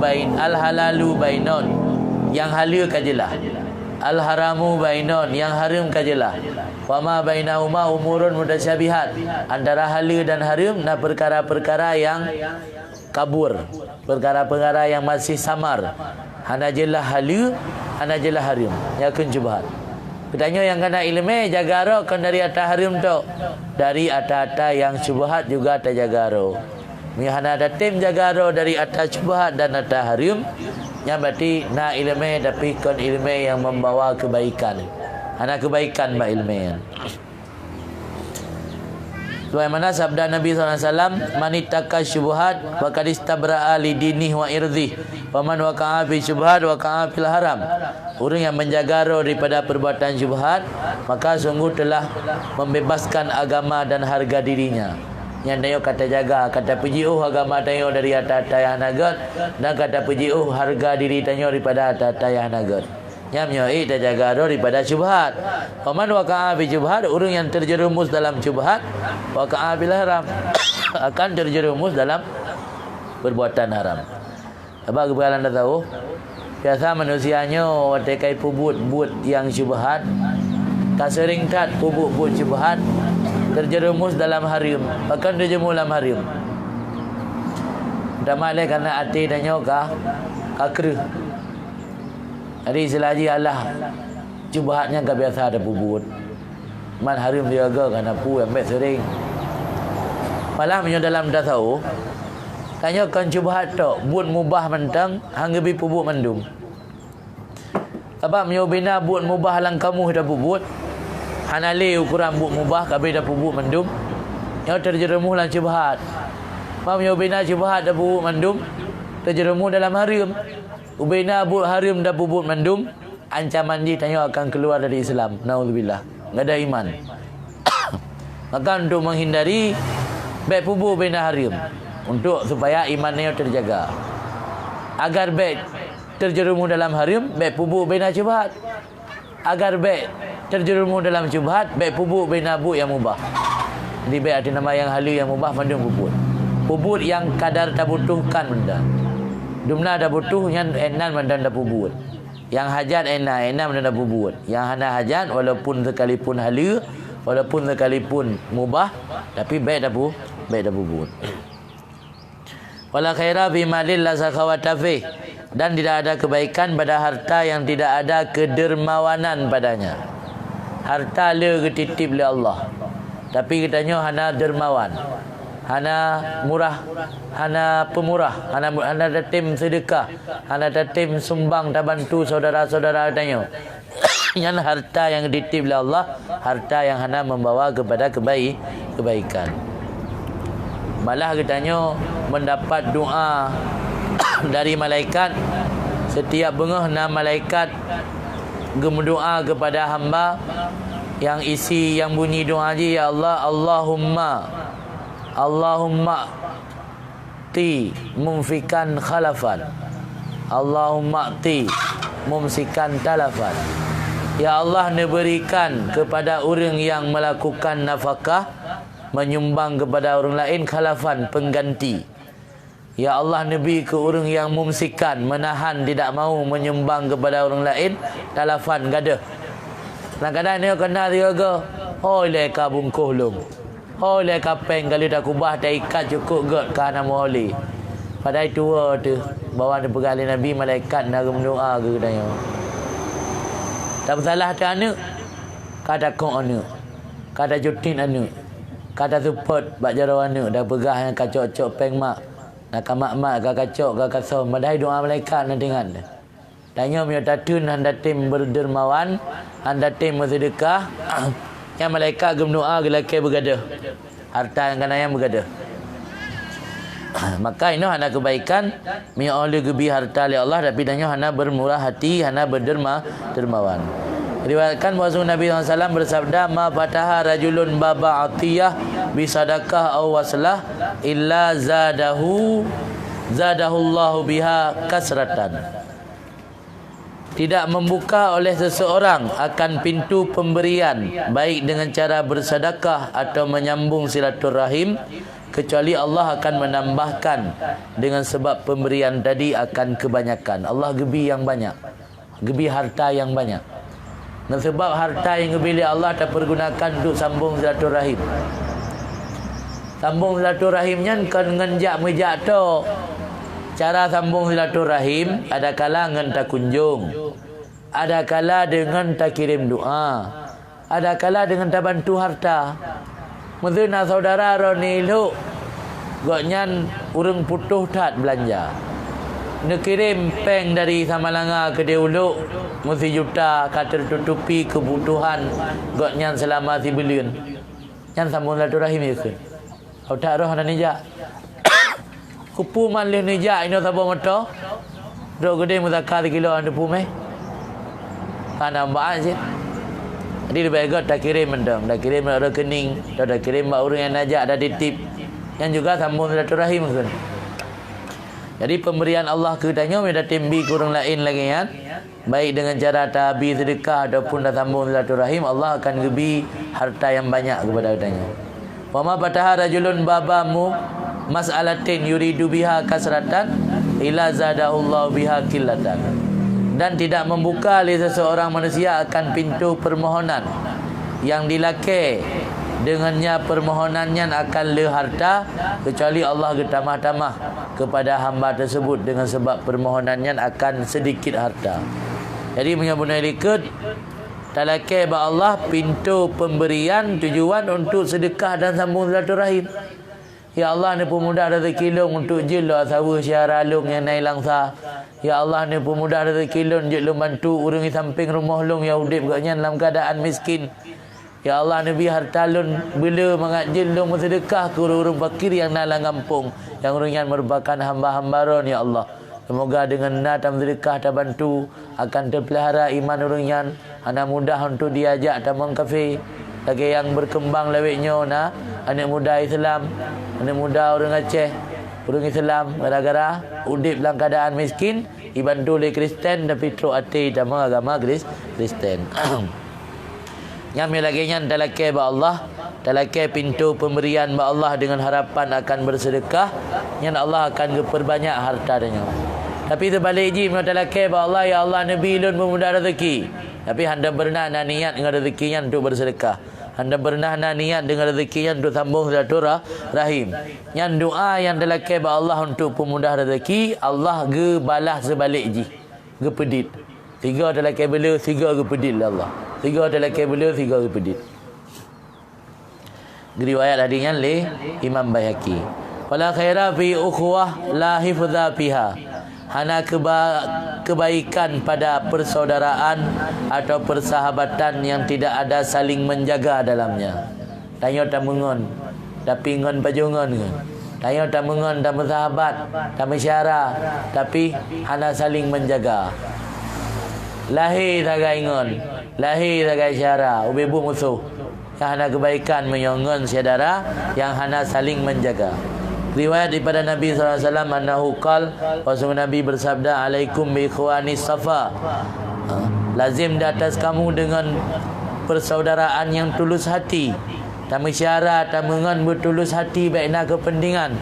bainon. Yang hala ka jelas. Al-haramu bainon, yang haram ka jelas. Wa ma bainahuma umurun mutasyabihat. Antara hala dan haram na perkara-perkara yang kabur, perkara-perkara yang masih samar. Hana jelas hala, hana jelas haram. Yakun syubhat. Katanya yang kena ilmu jaga roh kan dari atas haram tu. Dari atas-atas yang syubhat juga terjaga roh. Hana ada tim jaga roh dari atas syubhat dan atas haram. Yang berarti nak ilmu tapi kan ilmu yang membawa kebaikan. Hana kebaikan ba ilmu. Sebagaimana sabda Nabi SAW, man ittaka syubhat faqad istabra'a li dinihi wa irdhihi wa man waqa'a fi syubhat waqa'a fil haram. Orang yang menjaga roh daripada perbuatan syubhat maka sungguh telah membebaskan agama dan harga dirinya. Yang dayo kata jaga, kata puji agama dayo dari atas yang nagat dan kata puji harga diri dayo daripada atas yang nagat. Yang menyoi dan jaga roh daripada syubhat. Paman waqa'a fi syubhat, orang yang terjerumus dalam syubhat waqa'a fil haram akan terjerumus dalam perbuatan haram. Apa kebetulan anda tahu? Biasa manusianya watekai pubut yang syubhat, tak sering tat pubut syubhat, terjerumus dalam haram, akan terjerumus dalam haram. Damalai karena hati dan nyoka kakru. Jadi selagi Allah syubhatnya tak biasa ada pubut. man harim diraga kan apu ambil sering. Malah menyo dalam tasawuf tanya kan syubhat tok buat mubah mentang hang gebi pubuk mandum. Sebab menyo bina buat mubah lang kamu dah pubut. Hanali ukuran buat mubah kabe dah pubuk mandum. Yang terjerumus dalam syubhat. Sebab menyo bina syubhat dah pubuk mandum terjerumus dalam harim. Ubina buat harim dah pubuk mandum. Ancaman dia tanya akan keluar dari Islam. Naudzubillah. Enggak ada iman. Maka untuk menghindari baik pubuk bina harim untuk supaya imannya terjaga. Agar baik terjerumus dalam harim, baik pubuk bina syubhat. Agar baik terjerumus dalam syubhat, baik pubuk bina bu yang mubah. Jadi baik ada nama yang halu yang mubah mandung pubut. Pubut yang kadar tak butuhkan benda. Dumna dah butuh yang enan benda dah pubut. Yang hajat enak benda dah pubut. Yang hana hajat walaupun sekalipun halu, walaupun sekalipun mubah, tapi baik dah pubut. Wala khaira fi malil la sakhawata fi, dan tidak ada kebaikan pada harta yang tidak ada kedermawanan padanya. Harta le ketitip oleh Allah. Tapi katanya hana dermawan. Hana murah, hana pemurah, hana datim sedekah, hana datim sumbang tak bantu saudara-saudara katanya. Yang harta yang dititip oleh Allah, harta yang hana membawa kepada kebaikan. Malah katanya mendapat doa dari malaikat. Setiap bengah malaikat berdoa kepada hamba yang isi yang bunyi doa ji, ya Allah, Allahumma ti mumfikan khalafan, Allahumma ti mumsikan talafan. Ya Allah, berikan kepada orang yang melakukan nafkah, menyumbang kepada orang lain khalafan, pengganti. Ya Allah, Nabi ke orang yang mumsikan, menahan, tidak mau menyumbang kepada orang lain, talafan, gadah. Kadang-kadang dia kena dia ke, hoi leka bungkuh lung, hoi leka peng kali dah kubah tak ikat cukup god kerana moholi. Padahal tua tu bawa dia pegali Nabi, malaikat nak berdoa ke katanya. Tak bersalah tu anak, kata kong anak, kata jutin anak, kata support bak jaro anak, dah pegah yang kacok-cok peng mak. Nak mak-mak ke kacok ke kasar. Padahal doa malaikat nak dengar. Tanya punya tatun anda tim berdermawan, anda tim bersedekah. Yang malaikat berdoa ke lelaki bergadah. Harta yang kanan bergadah. Maka ini hana kebaikan. Mia oleh gebi harta oleh Allah. Tapi tanya hana bermurah hati, hana berdermawan. Riwayatkan bahawa Nabi SAW bersabda, ma fataha rajulun baba atiyah bisadakah aw waslah illa zadahullahu biha kasratan. Tidak membuka oleh seseorang akan pintu pemberian, baik dengan cara bersedekah atau menyambung silaturahim, kecuali Allah akan menambahkan dengan sebab pemberian tadi akan kebanyakan. Allah gebi yang banyak, gebi harta yang banyak. Dan sebab harta yang dibeli Allah tak pergunakan untuk sambung silaturahim. Sambung silaturahimnya kan ngenjak mejak tu. Cara sambung silaturahim ada kala ngan tak kunjung, ada kala dengan tak kirim doa, ada kala dengan tak bantu harta. Mungkin saudara Roni lu goknyan urang putuh tak belanja. Nak kirim peng dari Samalanga ke Deuluk mesti juta kata tutupi kebutuhan goknyan selama 3 bulan. Yang sambung silaturahim itu. Kau tak roh nak nijak. Kupu man leh nijak ini sabung motor. Dok gede muzakar 3 kilo anda pumeh. Kana mbak sih. Jadi lebih baik tak kirim mendang, dah kirim rekening, dah kirim mak orang yang najak dah ditip. Yang juga sambung silaturahim kan. Jadi pemberian Allah katanya mereka timbi ke orang lain lagi kan. Baik dengan cara tabi sedekah ataupun dah sambung silaturahim, Allah akan gebi harta yang banyak kepada katanya. Wa ma fataha rajulun babamu mas'alatin yuridu biha kasratan ila zadahullahu biha qillatan. Dan tidak membuka oleh seseorang manusia akan pintu permohonan yang dilake dengannya permohonannya akan le harta, kecuali Allah getamah-tamah kepada hamba tersebut dengan sebab permohonannya akan sedikit harta. Jadi punya bunai likut Talakai ba Allah pintu pemberian tujuan untuk sedekah dan sambung silaturahim. Ya Allah ni pemuda rezeki long untuk jelah sawa syara long yang naik langsa. Ya Allah ni pemuda rezeki long je long bantu urang di samping rumah long yang udip gaknya dalam keadaan miskin. Ya Allah Nabi harta long bila mengajil long bersedekah ke orang-orang fakir yang dalam kampung, yang orang yang merupakan hamba-hamba ron ya Allah. Semoga dengan datang sedekah dan bantu akan terpelihara iman orang yang anak mudah untuk diajak tamu kafe. Lagi yang berkembang leweknya anak muda Islam, anak muda orang Aceh, orang Islam gara-gara udip dalam keadaan miskin, dibantu oleh Kristen tapi teruk hati tamu agama Kristen. Yang lagi yang talakai ba Allah, talakai pintu pemberian ba Allah dengan harapan akan bersedekah, yang Allah akan perbanyak hartanya. Tapi terbalik ji talakai ba Allah, ya Allah Nabi lun pemuda rezeki. Tapi anda pernah nak niat dengan rezekinya untuk bersedekah. Anda pernah nak niat dengan rezekinya untuk sambung silaturahim. Yang doa yang talakai ba Allah untuk pemuda rezeki, Allah ge balas sebalik ji. Ge pedit. Tiga talakai bela, tiga ge pedit Allah. Tiga talakai bela, tiga ge pedit. Riwayat hadisnya le Imam Baihaqi. Wala khaira fi ukhuwah la hifdha fiha. Hana kebaikan pada persaudaraan atau persahabatan yang tidak ada saling menjaga dalamnya. Tanya tamungon, tapi ngon pajungon kan. Tanya tamungon, tamu sahabat, tamu syara, tapi hana saling menjaga. Lahir sagai ngon, lahir sagai syara, ubebu musuh. Yang hana kebaikan menyongon saudara, yang hana saling menjaga. Riwayat daripada Nabi SAW annahu qal, Rasulullah Nabi bersabda, alaikum bi ikhwani safa. Lazim di atas kamu dengan persaudaraan yang tulus hati. Tamu syara tamungan bertulus hati baik nak kepentingan.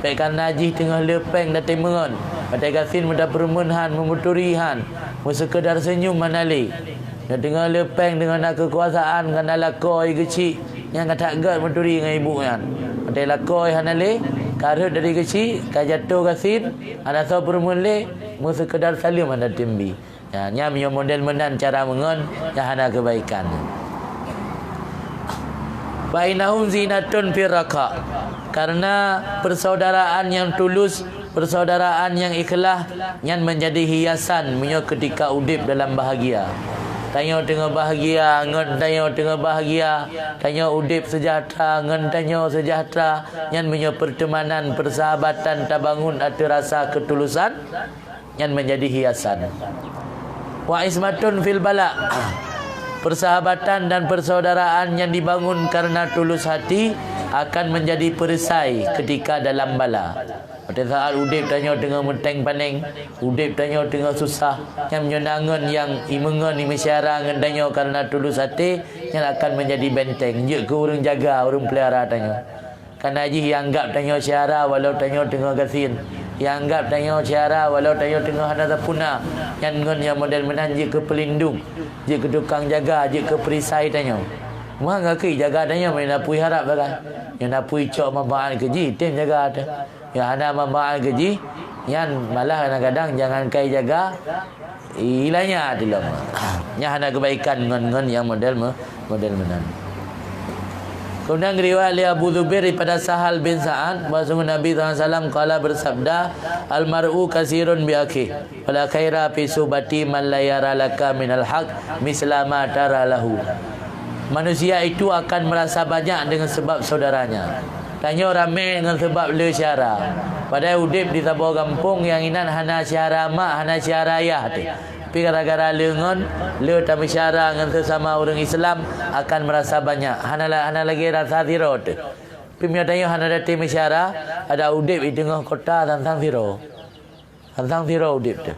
Baikkan najih tengah lepeng datang mengon. Patai kasin muda permunhan memuturihan. Musekedar senyum manali. Dia tengah lepeng dengan nak kekuasaan kan lakoi kecil yang kata agak menturi dengan ibu kan. Patai lakoi hanale karut dari kecil kajatuh kasin ada tahu permule musekedar salim ada timbi. Ya, nya punya model menan cara mengon yang ada kebaikan. Bainahum zinatun firaka. Karena persaudaraan yang tulus, persaudaraan yang ikhlas yang menjadi hiasan menyo ketika udip dalam bahagia. Tanya tengah bahagia, ngan tanya tengah bahagia, tanya udip sejahtera, ngan tanya sejahtera, yang menyo pertemanan, persahabatan tabangun ada rasa ketulusan yang menjadi hiasan. Wa ismatun fil bala. Persahabatan dan persaudaraan yang dibangun karena tulus hati akan menjadi perisai ketika dalam bala. Pada saat udip tanya tengah menteng paning, udip tanya tengah susah, yang menyenangan yang imengan imisyara ngan tanya karena tulus hati yang akan menjadi benteng. Je ke orang jaga, orang pelihara tanya. Kan haji yang anggap tanya syara walau tanya tengah gasin. Yang anggap tanya syara walau tanya tengah hana puna. Yang ngan yang model menan je ke pelindung, je ke tukang jaga, je ke perisai tanya. Wah ngaki jaga tanya main napui harap bagai. Yang napui cok mambaan keji tim jaga ada. Yang ada mambaan keji yang malah kadang-kadang jangan kai jaga ilahnya adalah. Yang ada kebaikan ngan yang model menan. Kemudian riwayat li Abu Zubair daripada Sahal bin Sa'ad bahawa Nabi SAW kala bersabda, al-mar'u kasirun bi akhi wala khaira fi subati man la yara laka minal haq misla ma tara lahu. Manusia itu akan merasa banyak dengan sebab saudaranya. Tanya ramai dengan sebab le syara. Padahal udip di sebuah kampung yang inan hana syara mak, hana syara ayah tu. Tapi gara-gara lengan, le tamu syara dengan sesama orang Islam akan merasa banyak. Hana lagi rasa zero tu. Tapi dia tanya hana datang syara, ada udip di tengah kota tentang zero. Tentang zero udip tu.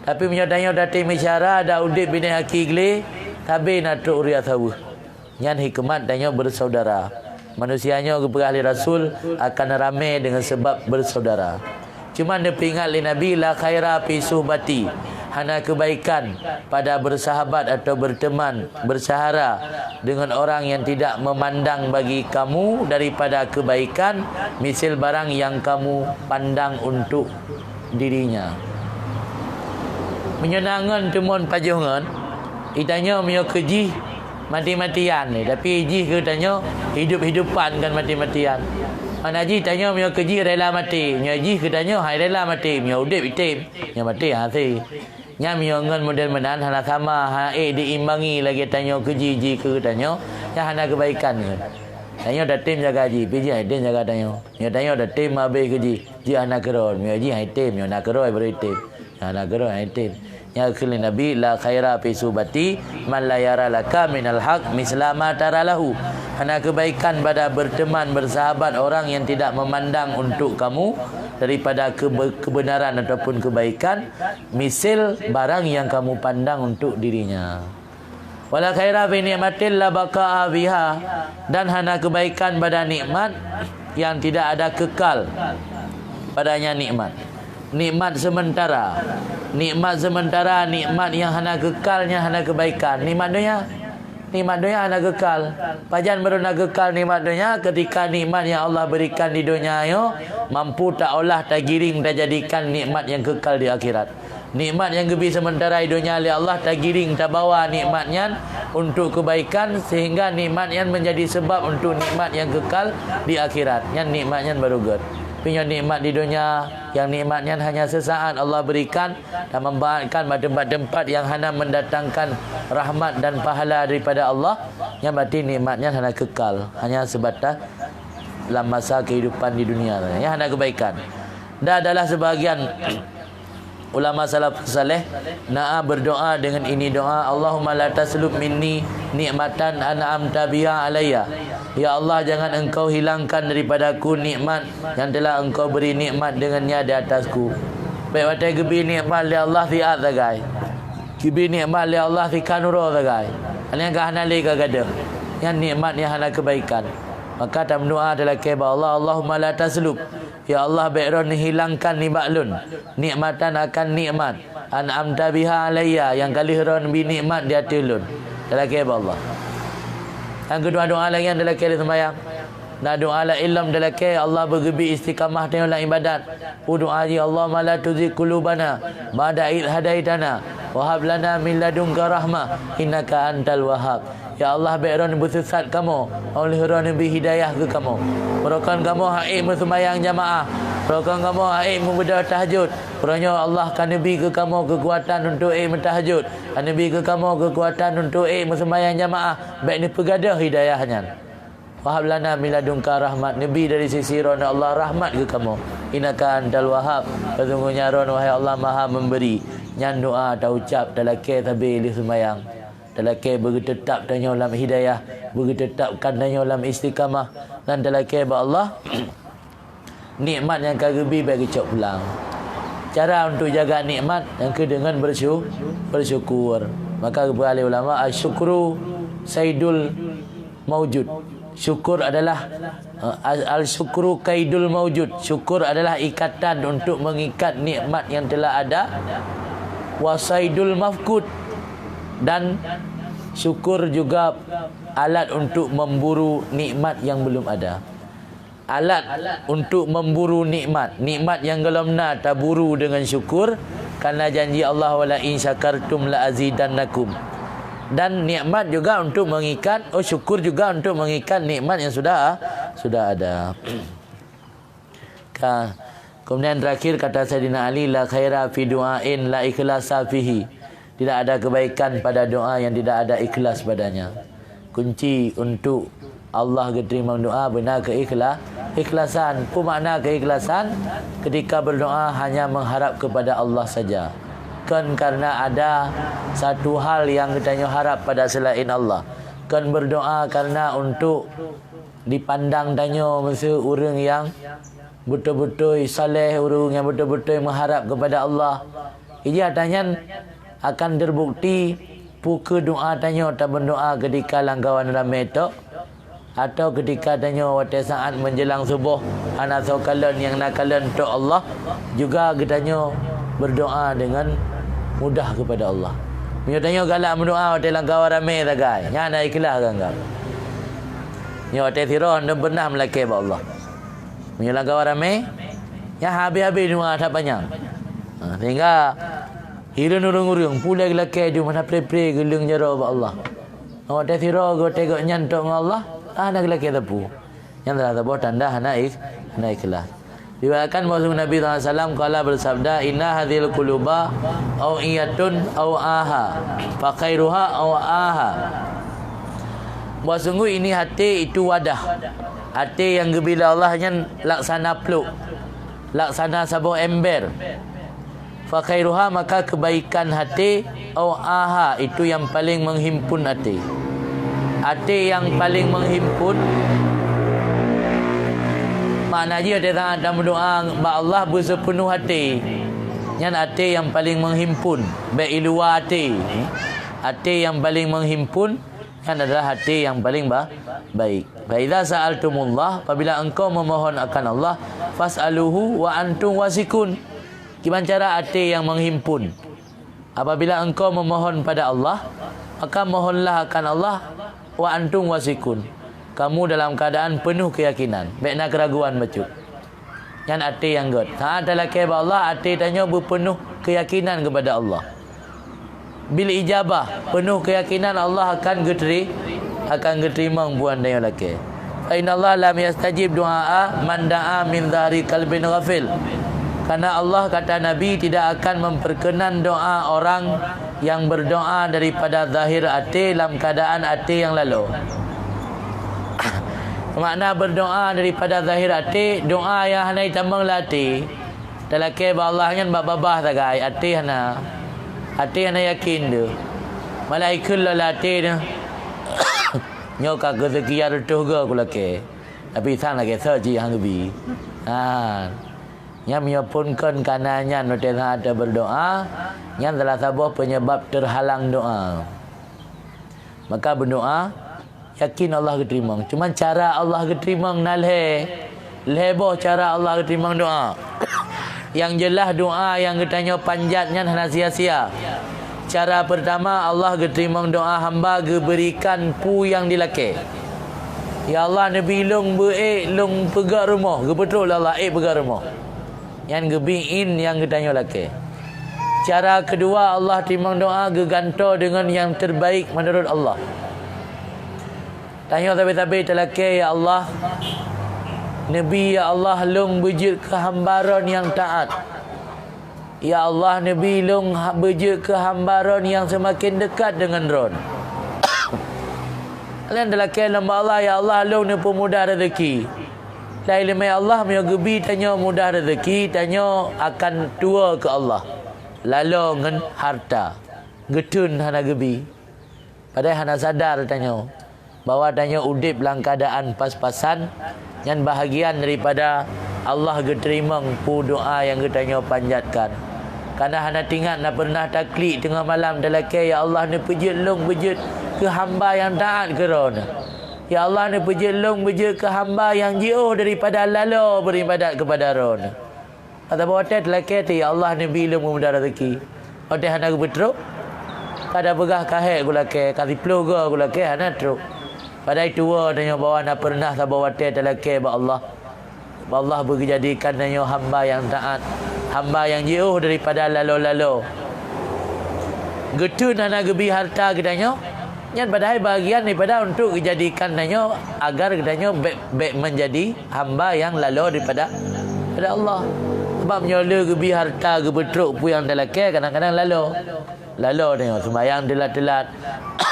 Tapi dia tanya datang syara, ada udip bini hakigli, tapi nak tu uriat tahu. Yang hikmat tanya bersaudara. Manusianya kepada ahli Rasul akan ramai dengan sebab bersaudara. Cuma dia peringat oleh Nabi la khaira fi suhbati. Hana kebaikan pada bersahabat atau berteman, bersahara dengan orang yang tidak memandang bagi kamu daripada kebaikan misal barang yang kamu pandang untuk dirinya. Menyenangkan temuan pajungan Ditanya mio keji mati-matian ni. Tapi ji ke tanya hidup-hidupan kan mati-matian. Haji tanya mio keji rela mati. Nya ji ke tanya hai rela mati. Mio udip itim. Nya mati hati. Nya mio ngan model menan hana sama ha diimbangi lagi tanya keji ji ke tanya. Ya hana kebaikan kan. Tanya dah tim jaga ji, piji hai tim jaga tanya. Nya tanya dah tim abe keji. Ji hana keron. Mio ji hai tim, mio nak keroi beri tim. Hana keroi hai tim. Ya akhirnya Nabi la khaira fi subati man la yara laka minal haq mislama taralahu. Hana kebaikan pada berteman bersahabat orang yang tidak memandang untuk kamu daripada kebenaran ataupun kebaikan misal barang yang kamu pandang untuk dirinya. Wala khaira fi ni'matil la baqa'a biha, dan hana kebaikan pada nikmat yang tidak ada kekal padanya nikmat. Nikmat sementara. Nikmat sementara, nikmat yang hana kekalnya hana kebaikan. Nikmat dunia hana kekal. Pajan baru nak kekal nikmat dunia ketika nikmat yang Allah berikan di dunia yo mampu tak olah tak giring tak jadikan nikmat yang kekal di akhirat. Nikmat yang gebi sementara di dunia oleh Allah tak giring tak bawa nikmatnya untuk kebaikan sehingga nikmatnya menjadi sebab untuk nikmat yang kekal di akhirat. Yang nikmatnya baru good. Punya nikmat di dunia yang nikmatnya hanya sesaat Allah berikan dan membawakan pada tempat-tempat yang hanya mendatangkan rahmat dan pahala daripada Allah, yang berarti nikmatnya hanya kekal, hanya sebatas dalam masa kehidupan di dunia, yang hanya kebaikan. Dan adalah sebahagian ulama salaf saleh na'a berdoa dengan ini doa, Allahumma la taslub minni nikmatan an'amta biha alayya. Ya Allah, jangan engkau hilangkan daripadaku nikmat yang telah engkau beri nikmat dengannya di atasku. Baik watai gebi nikmat li Allah fi azagai. Gebi nikmat li Allah fi kanuro zagai. Yang kahana li kagada. Yang nikmat yang hana kebaikan. Maka dalam doa adalah keba Allah, Allahumma la taslub. Ya Allah, baikron hilangkan nikmatlun. Nikmatan akan nikmat. An'amta biha alayya, yang kali heron bi nikmat di atilun. Dalam keba Allah. Yang kedua doa lagi yang dalam kira sembahyang. Nah doa la ilm dalam kira Allah bergebi istiqamah dalam ibadat. Doa ji Allah la tuzigh qulubana ba'da idh hadaitana wa hab lana min ladunka rahmah innaka antal wahhab. Ya Allah, baikron bersesat kamu, oleh ron bi hidayah ke kamu. Merokan kamu haid sembahyang jamaah. Merokan kamu haid membedah tahajud. Kerana Allah kan nabi ke kamu kekuatan untuk mentahajud. Kan nabi ke kamu kekuatan untuk sembahyang jamaah. Baik ni pegadah hidayahnya. Wahab lana min ladunka rahmat. Nabi dari sisi ron Allah rahmat ke kamu. Innaka antal wahhab. Sesungguhnya ron wahai Allah Maha memberi. Nyan doa tak ucap dalam ke tabi li sembahyang. Dalam ke bertetap tanya dalam hidayah, bertetapkan tanya dalam istiqamah, dan dalam ke Allah nikmat yang kagebi bagi cok pulang. Cara untuk jaga nikmat yang ke dengan bersyukur. Maka beralih ulama asyukru saidul maujud. Syukur adalah al-syukru kaidul maujud. Syukur adalah ikatan untuk mengikat nikmat yang telah ada. Wasaidul mafkud, dan syukur juga alat untuk memburu nikmat yang belum ada. Alat untuk memburu nikmat. Nikmat yang gelamna taburu dengan syukur, karena janji Allah wala in syakartum la azidannakum. Dan nikmat juga untuk mengikat, syukur juga untuk mengikat nikmat yang sudah ada. Kemudian terakhir kata Sayyidina Ali, la khaira fi du'ain la ikhlasa fihi. Tidak ada kebaikan pada doa yang tidak ada ikhlas padanya. Kunci untuk Allah terima doa benar keikhlasan. Apa makna keikhlasan? Ketika berdoa hanya mengharap kepada Allah saja. Kan karena ada satu hal yang kita harap pada selain Allah. Kan berdoa karena untuk dipandang tanya masa orang yang betul-betul saleh, orang yang betul-betul mengharap kepada Allah. Ia tanya akan terbukti puka doa tanya atau berdoa ketika langkawan ramai itu, atau ketika tanya waktu saat menjelang subuh anak sokalan yang nakalan untuk Allah, juga kitanya berdoa dengan mudah kepada Allah. Punya tanya galak berdoa waktu langkawan ramai tak guys, yang ada ikhlas kan kau. Ni waktu sirah anda pernah melaki kepada Allah. Punya langkawan ramai, yang habis-habis doa tak banyak. Sehingga Hiran urung-urung pulai lelaki dia mana pre-pre gelung jara Allah. Awak dah tira go tegak nyantok dengan Allah, nak lelaki tapu. Yang telah tapu tanda hana ikhlas. Diriwayatkan bahawa Nabi SAW kala bersabda, inna hadhil quluba au iyatun au aha fa khairuha au aha. Bahawa sungguh ini hati itu wadah. Hati yang gebila Allah yang laksana peluk, laksana sabung ember. Fa khairuha, maka kebaikan hati, au aha, itu yang paling menghimpun hati. Hati yang paling menghimpun maknanya dia sangat dalam berdoa kepada Allah bersepenuh hati. Yang hati yang paling menghimpun, baik luar hati. Hati yang paling menghimpun kan adalah hati yang paling baik. Fa idza sa'altumullah, apabila engkau memohon akan Allah, fas'aluhu wa antum wasikun. Gimana cara hati yang menghimpun? Apabila engkau memohon pada Allah, maka mohonlah akan Allah wa antum wasikun. Kamu dalam keadaan penuh keyakinan, baik nak keraguan bacut. Yang hati yang god. Saat dalam kepada Allah, hati tanya berpenuh keyakinan kepada Allah. Bil ijabah, penuh keyakinan Allah akan geterima buan dan lelaki. Fa inna Allah lam yastajib du'a man da'a min dhari qalbin ghafil. Karena Allah kata Nabi tidak akan memperkenan doa orang yang berdoa daripada zahir hati dalam keadaan hati yang lalu. Makna berdoa daripada zahir hati, doa yang hanai tambang hati. Dalam keba Allah kan babah tagai hati hana. Hati hana yakin dia. Malaikul la hati dia. Nyoka rezeki ya retuh ke kula ke. Tapi sang lagi seji hang bi. Yang menyapunkan kanannya noten ada berdoa, yang salah satu penyebab terhalang doa. Maka berdoa yakin Allah keterima. Cuma cara Allah keterima leboh cara Allah keterima doa. Yang jelas doa yang ketanya panjatnya hana sia-sia. Cara pertama Allah keterima doa hamba berikan pu yang dilake. Ya Allah Nabi long long pegang rumah, betul Allah pegang rumah. Yang gebiin yang ketanya lake. Cara kedua Allah terima doa geganto dengan yang terbaik menurut Allah. Tanya tapi telaki ya Allah, Nabi ya Allah long bejut kehambaran yang taat. Ya Allah Nabi long bejut kehambaran yang semakin dekat dengan ron. Kalian telaki lamba Allah ya Allah long ni pemudah rezeki. Lain lemai Allah punya gebi tanya mudah rezeki, tanya akan tua ke Allah. Lalu dengan harta. Getun hana gebi. Padahal hana sadar tanya. Bahawa tanya udip dalam keadaan pas-pasan. Yang bahagian daripada Allah geterima pu doa yang getanya panjatkan. Karena hana tinggal nak pernah taklik tengah malam dalam ke ya Allah ni pejut long bejut ke hamba yang taat ke rona. Ya Allah ni berjelung ke hamba yang jauh daripada lalu beribadat kepada ron. Kata bahawa lelaki tu ya Allah ni bilang memudah rezeki. Otak hana ke betruk. Kada begah kahek ku lelaki. Kasi peluga ku lelaki hana truk. Padahal tua tanya bahawa nak pernah sabawa lelaki bahawa Allah. Allah berjadikan tanya hamba yang taat. Hamba yang jauh daripada lalu-lalu. Getun hana gebi harta katanya. Yang padahal bahagian daripada untuk dijadikan tanya agar katanya baik menjadi hamba yang lalu daripada Allah. Sebab menyola gebi harta ke betruk pun yang telaki kadang-kadang lalu tengok sembahyang telat-telat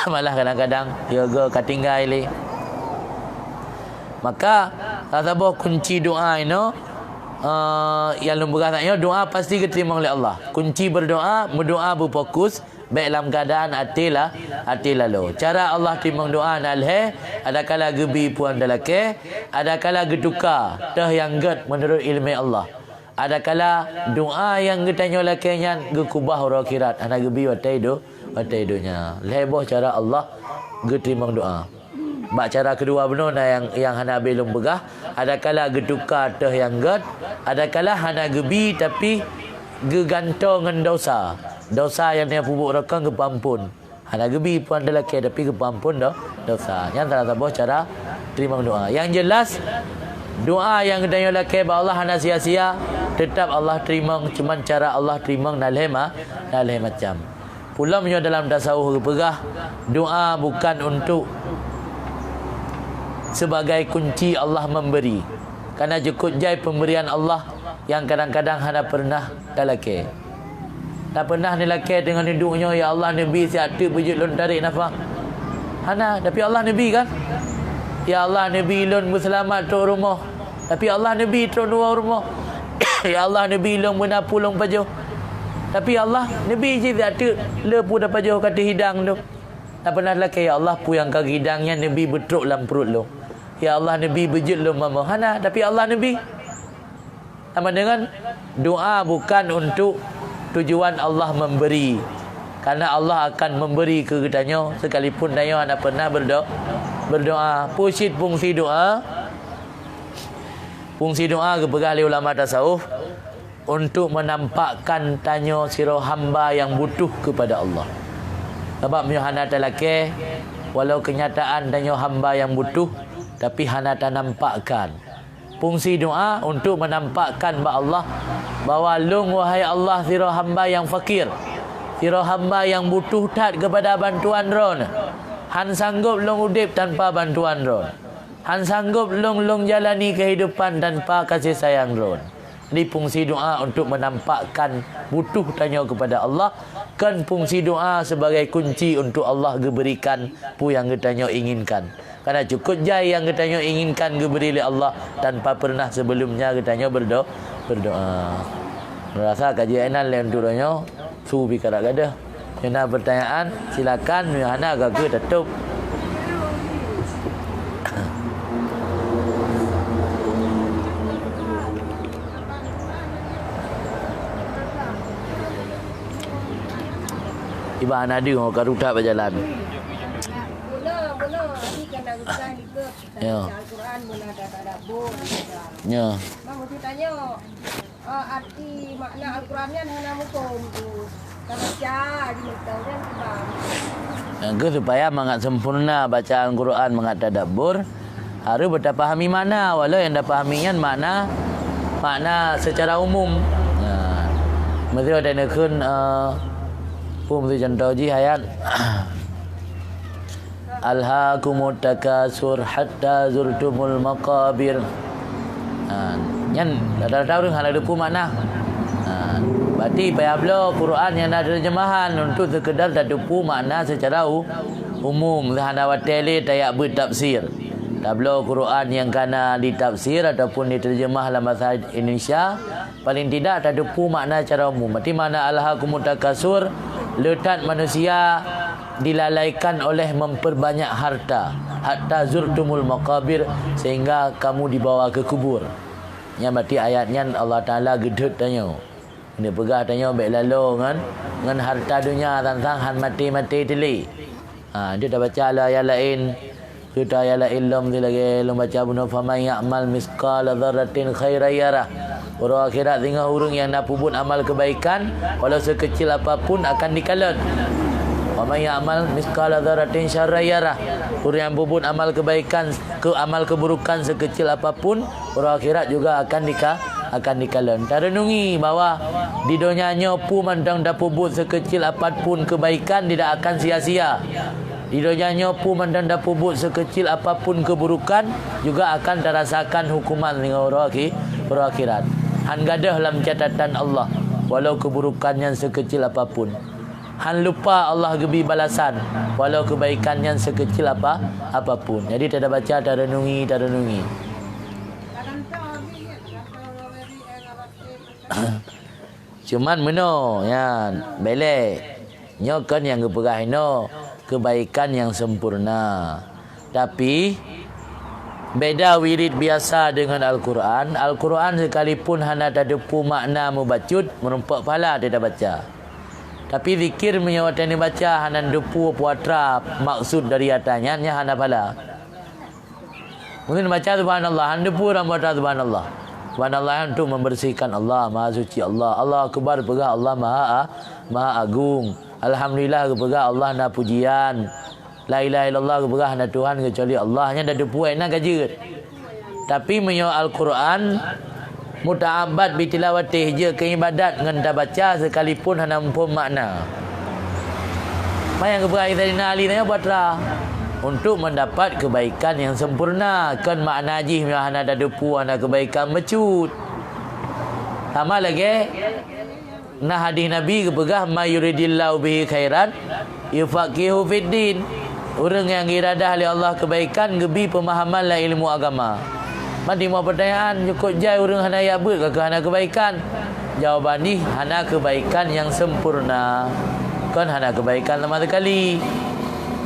malah kadang-kadang jaga katinggai le. Maka sahabat kunci doa ini yang lumburah tanya doa pasti diterima oleh Allah. Kunci berdoa berfokus baik dalam keadaan hati lalu. Cara Allah terima doa nalhe adakala gebi puan dalake, adakala geduka dah yang get menurut ilmu Allah. Adakala doa yang getanya lakenya gekubah ora kirat ana gebi watai donya. Leboh cara Allah geterima doa. Bak cara kedua benar yang hana belum begah, adakala geduka dah yang get, adakala hana gebi tapi gegantung dengan dosa. Dosa yang dia pupuk rekang kepampun. Hana gebi puan lelaki tapi kepampun dosa. Yang tak tahu cara terima doa. Yang jelas doa yang kedanya lelaki bahawa Allah hana sia-sia. tetap Allah terima, cuma cara Allah terima nalih macam. Pula menyo dalam tasawuf pegah, doa bukan untuk sebagai kunci Allah memberi. Karena cukup jai pemberian Allah yang kadang-kadang hana pernah dalake. Tak pernah nilai dengan hidupnya, ya Allah Nabi sihat berjud lun tarik nafas. Hana, tapi Allah Nabi kan? Ya Allah Nabi lun berselamat tu rumah. Tapi Allah Nabi tu dua rumah. Ya Allah Nabi lun menapu lun pajuh. Tapi Allah Nabi je sihat le pu dah pajuh kata hidang tu. Tak pernah lelaki, ya Allah pu yang kaki hidangnya Nabi betruk dalam perut lu. Ya Allah Nabi berjud lun mama. Hana, tapi Allah Nabi. Sama dengan doa bukan untuk tujuan Allah memberi. Karena Allah akan memberi ke kitanya sekalipun tanya anda pernah berdoa. Pusit fungsi doa. Fungsi doa kepada ahli ulama tasawuf untuk menampakkan tanya sira hamba yang butuh kepada Allah. Sebab hana talake walau kenyataan tanya hamba yang butuh tapi hana tak nampakkan. Fungsi doa untuk menampakkan kepada Allah bahawa lung wahai Allah sira hamba yang fakir, sira hamba yang butuh tat kepada bantuan ron. Han sanggup lung udip tanpa bantuan ron. Han sanggup lung jalani kehidupan tanpa kasih sayang ron. Ini fungsi doa untuk menampakkan butuh tanya kepada Allah. Kan fungsi doa sebagai kunci untuk Allah berikan pu yang kitanya inginkan. Karena cukup jai yang kitanya inginkan diberi oleh Allah tanpa pernah sebelumnya kitanya berdoa. Merasa kajian lain turunnya su bikara gada. Yana pertanyaan silakan Yohana agak tutup. Iba anak dia karuta berjalan. Ya. Al-Quran mula tadabbur. Ya. Mak mesti tanya arti makna Al-Qurannya hana mukum tu. Tak baca di tahu kan bang. Yang supaya mangat sempurna baca Al-Quran mangat tadabbur harus bertafahami mana walau yang dah fahaminya makna secara umum. Nah, mesti ada nekun mesti contoh ji ayat Alhaakumut takasur hatta zurtumul maqabir. Nyan dah tahu hal ada makna. Berarti payah Quran yang ada terjemahan untuk sekedar tadabbur makna secara umum. Hana watele tayak bertafsir. Tablo Quran yang kana ditafsir ataupun diterjemah dalam bahasa Indonesia paling tidak tadabbur makna secara umum. Berarti makna alhaakumut takasur letak manusia dilalaikan oleh memperbanyak harta hatta zurtumul maqabir sehingga kamu dibawa ke kubur. Yang berarti ayatnya Allah Taala gedut tanya. Ini pegah tanya baik lalu dengan harta dunia tentang han mati teli. Dia dah baca ayat lain. Kita ayat lain lagi baca bunuh faman ya'mal misqala dzarratin khairan yarah. Orang akhirat tinggal urang yang nak pubut amal kebaikan walau sekecil apapun akan dikalut. Wa may ya'mal misqala dzarratin syarran yarah. Orang yang pubut amal kebaikan amal keburukan sekecil apapun orang akhirat juga akan dikalut. Tak renungi bahawa di dunianya pu mandang dah pubut sekecil apapun kebaikan tidak akan sia-sia. Di dunianya pu mandang dah pubut sekecil apapun keburukan juga akan terasakan hukuman dengan orang akhirat. Han gadah dalam catatan Allah walau keburukan yang sekecil apapun. Han lupa Allah gebi balasan walau kebaikan yang sekecil apapun. Jadi tak ada baca, tak renungi. Cuman meno ya belek nyokan yang keperah ino kebaikan yang sempurna. Tapi beda wirid biasa dengan Al-Quran. Al-Quran sekalipun hana tadabbur makna mubacut merumpak pahala dia dah baca. Tapi zikir menyawatan dia baca hana depu puatra maksud dari atanya hana pahala. Mungkin baca subhanallah hana depu dan baca subhanallah. Subhanallah untuk membersihkan Allah, Maha Suci Allah. Allah Akbar pegah Allah Maha Agung. Alhamdulillah pegah Allah na pujian. La ilaha illallah pegah na Tuhan kecuali Allah. Hanya dah depu enak gaji. Tapi menyo Al-Quran muta'abbad bi tilawatih je ke ibadat dengan dah baca sekalipun hana mumpun makna. Mayang keberai Sayyidina Ali tanya buatlah untuk mendapat kebaikan yang sempurna. Kan makna haji hana ada depu hana kebaikan mecut. Sama lagi nah hadis Nabi kepegah mayuridillahu bihi khairan yufaqihu fiddin. Orang yang iradah oleh Allah kebaikan gebi pemahaman lah ilmu agama. Mandi mau pertanyaan cukup jai orang hana ya ber ke hana kebaikan. Jawaban ni hana kebaikan yang sempurna. Kan hana kebaikan sama sekali.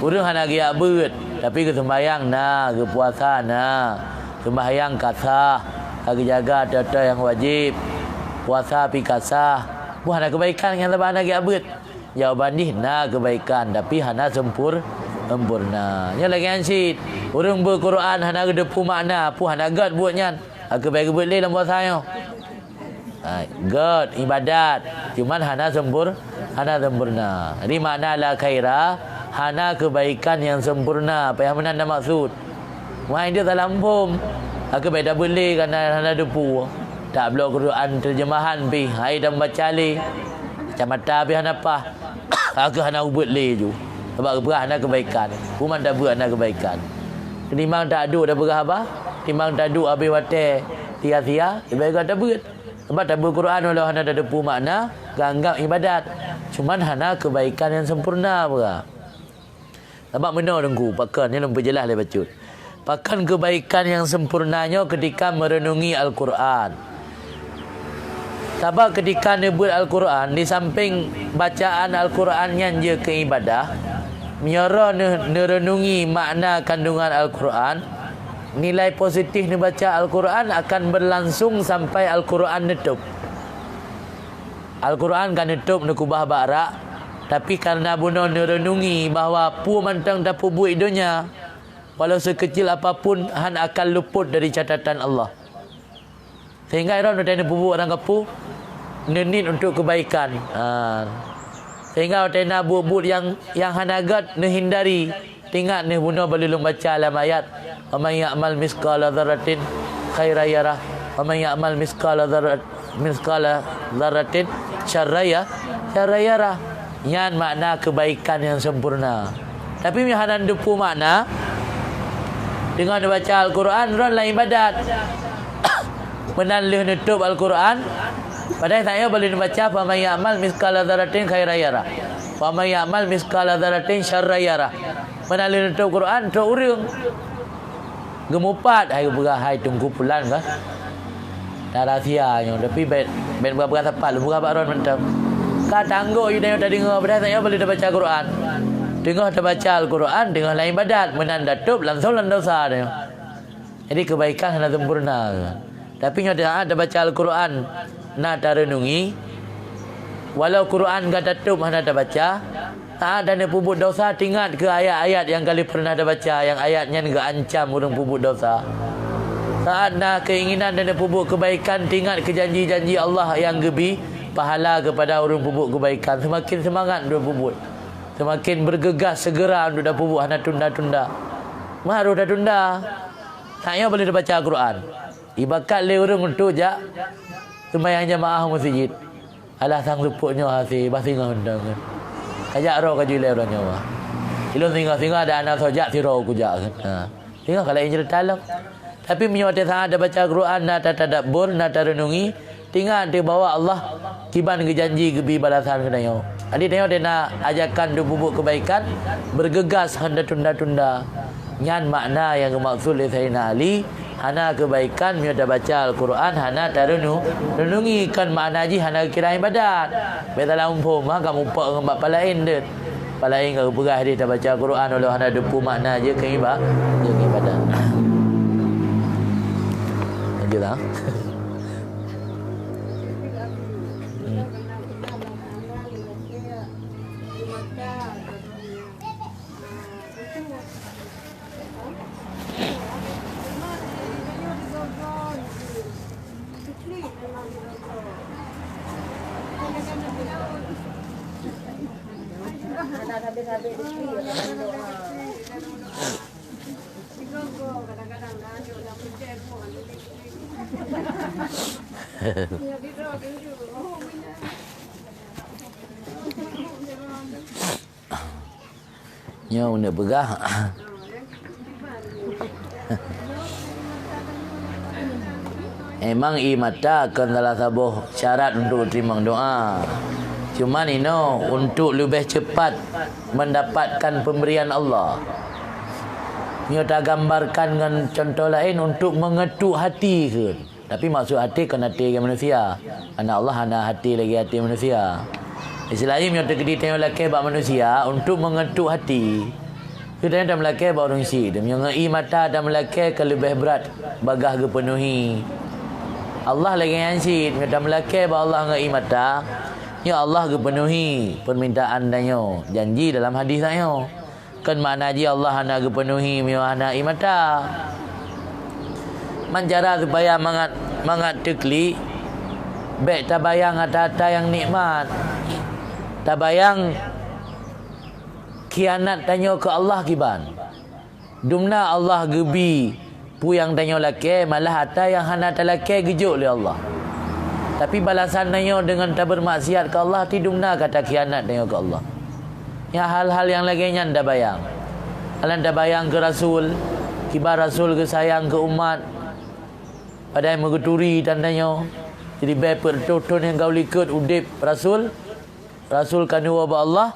Orang hana ya ber tapi ke sembahyang nah, ke puasa nah. Sembahyang kasah, ke jaga tata yang wajib. Puasa pi kasah. Bu hana kebaikan yang tambah hana ya ber. Jawaban ni nah kebaikan tapi hana sempurna. Nya lagi ansit. Orang berquran hana depu makna, pu hana gad buatnya. Aku baik buat le dalam puasa yo. Gad ibadat. Cuman hana sempurna. Jadi makna la khaira hana kebaikan yang sempurna. Apa yang mana maksud? Main dia dalam pom. Aku baik dah boleh kerana hana depu. Tak belok Quran terjemahan pi. Hai dah baca le. Macam mata pi hana apa? Aku hana ubut le ju. Sebab berah hana kebaikan. Kuman dah berah hana kebaikan. Timbang tak duk dah berah apa? Timbang tak duk habis watai sia-sia, ibarat kata berat. Sebab tak berquran walau hana dah depu makna, ganggap ibadat. Cuman hana kebaikan yang sempurna berah. Sebab benar dengku, pakan ni lebih jelas lebih bacut. Pakan kebaikan yang sempurnanya ketika merenungi Al-Quran. Sebab ketika nebut Al-Quran, di samping bacaan Al-Quran yang je ke ibadah, menyara nerenungi makna kandungan Al-Quran, nilai positif membaca Al-Quran akan berlangsung sampai Al-Quran netup. Al-Quran kan netup nekubah barak, tapi karena bunuh nerenungi bahawa pu mantang dapu buat dunia, walau sekecil apapun han akan luput dari catatan Allah. Sehingga orang nak bubuk orang kapu nenit untuk kebaikan. Sehingga orang nak buat yang hanagat hindari. Tinggal ni bunuh belum baca alam ayat. Wa may ya'mal misqala dzarratin khairan yarah. Wa may ya'mal misqala dzarratin syarran yarah. Yang makna kebaikan yang sempurna. Tapi mihanan depu makna dengan baca Al-Quran orang lain ibadat. Menalih nutup Al-Quran. Padahal saya boleh baca fa may ya'mal misqala dzarratin khairan yarah. Wa may ya'mal misqala dzarratin syarran yarah. Menalih nutup Quran tu urang. Gemupat hai berah hai tunggu pulan kah? Dah rahsianya tapi ben berapa tepat lu berapa ron mentang. Ka tanggo you dah dengar padahal saya boleh baca Quran. Dengar baca Al-Quran dengan lain ibadat menanda tup langsung dosa dia. Jadi kebaikan hendak sempurna. Tapi nyo dah baca Al-Quran nak renungi walau Quran kata tup hendak baca dan puput dosa tingat ke ayat-ayat yang kali pernah dah baca yang ayatnya enggak ancam orang puput dosa. Saat nak keinginan dan puput kebaikan tingat ke janji-janji Allah yang gebi pahala kepada orang puput kebaikan. Semakin semangat dia puput. Semakin bergegas segera untuk dah puput hana tunda-tunda. Maru dah tunda. Saya boleh dah baca Al-Quran. Ibakat le orang untuk jak sembahyang jemaah masjid. Alah sang luputnya hasil basingan undang. Kajak roh kaju le orang nyawa. Ilun singa ada anak sojak si roh kujak kan. Singa kalau yang cerita lah. Tapi menyuati sangat ada baca Quran nak tadabbur nak renungi, tinggal dia bawa Allah kiban ke janji gebi balasan kena yo. Adi tengok dia nak ajarkan dia bubuk kebaikan, bergegas hendak tunda-tunda. Nyan makna yang maksud oleh Sayyidina Ali, hana kebaikan menyuati baca Al-Quran, hana renungi kan makna ji hana kira ibadat. Betalah umpum kamu pak dengan bapa lain dia. Palain kalau berah dia tak baca Quran walau hana depu makna je ke ibadat. Lanjutlah. Habis-habis di sini kadang-kadang lanjut dalam kerja pun Nyo nak begah. Emang imata kan salah satu syarat untuk terima doa. Cuma ino untuk lebih cepat mendapatkan pemberian Allah. Nyo tak gambarkan dengan contoh lain untuk mengetuk hati ke. Tapi maksud hati kan hati manusia. Anak Allah anak hati lagi hati manusia. Istilahnya mio tegedi tengok laki bak manusia untuk mengetuk hati. Kita dah melaki bak orang si. Dia ngei mata dah melaki ke lebih berat bagah ke penuhi. Allah lagi yang si. Mio dah melaki bak Allah ngei mata. Ya Allah ke penuhi permintaan danyo. Janji dalam hadis danyo. Kan makna ji Allah nak ke penuhi mio anak imata. Manjara supaya mangat tekli. Baik tabayang ata-ata yang nikmat. Tabayang kianat tanyo ke Allah kiban. Dumna Allah gebi pu yang tanyo laki malah ata yang hana talaki gejuk oleh Allah. Tapi balasan tanyo dengan tak bermaksiat ke Allah ti dumna kata kianat tanyo ke Allah. Ya hal-hal yang lagi nyanda bayang. Alan dah bayang ke Rasul, kibar Rasul ke sayang ke umat. Padahal mengeturi tandanya. Jadi beper totun yang kau likut udip Rasul. Rasul kan dua ba Allah,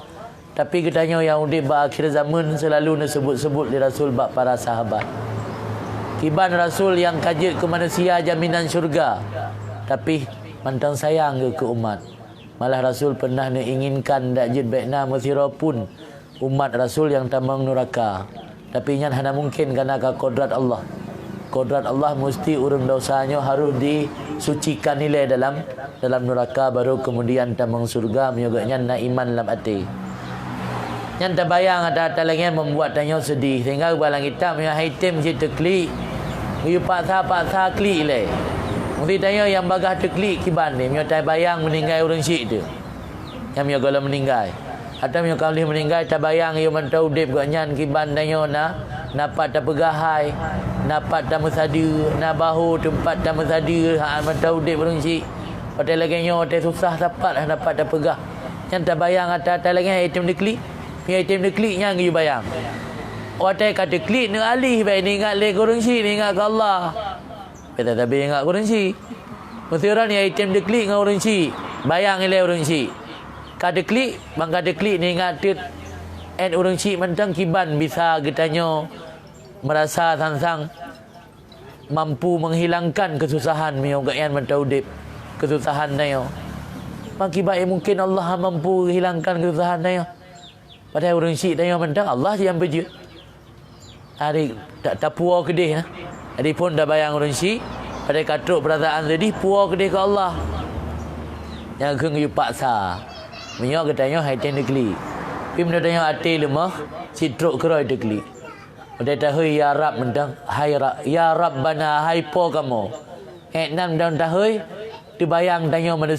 tapi katanya yang udip ba akhir zaman selalu disebut-sebut di Rasul ba para sahabat. Kiban Rasul yang kajit ke manusia jaminan syurga, tapi mantang sayang ke umat. Malah Rasul pernah inginkan dak jid baikna mesira pun umat Rasul yang tamang neraka. Tapi nyan hana mungkin karena kodrat Allah. Kodrat Allah mesti urang dosanya harus disucikan nilai dalam neraka baru kemudian tamang surga menyoganya na iman dalam hati. Yang terbayang ada lagi membuat tanya sedih sehingga balang kita punya item je teklik. Mu paksa klik le. Mesti tanya yang bagah teklik kiban ni, mu terbayang meninggal orang syik tu. Yang mu kalau meninggal. Atau mu kalau meninggal terbayang yo mentau dip gaknyan kiban tanya napat tak pegahai. Napat tak mesada, na bahu tempat tak mesada, mentau dip orang syik. Padahal lagi nyo te susah dapat dapat tak pegah. Yang terbayang ada lagi item teklik. Punya item deklik yang you bayang. Orang kata klik ni alih baik ni ingat le korang si ni ingat ke Allah. Kita tapi ingat korang si. Mesti orang ni item deklik dengan orang si. Bayang le orang si. Kata klik, bang kata klik ni ingat tit and orang si mentang kiban bisa getanya merasa sangsang mampu menghilangkan kesusahan mio gayan mentaudip kesusahan nayo. Makibat mungkin Allah mampu hilangkan kesusahan nayo. Padahal orang syik tanya mentang Allah yang berjaya. Hari tak puas kedih nah. Hari pun dah bayang orang syik. Padahal katruk perasaan sedih puas kedih ke Allah. Yang keng you paksa. Menyo katanya hai ten dekli. Pi men tanya hati lemah, citruk keroi dekli. Padahal tahui ya Rab mentang hai ya Rabbana hai po kamu. Nam dan tahui dibayang tanya manusia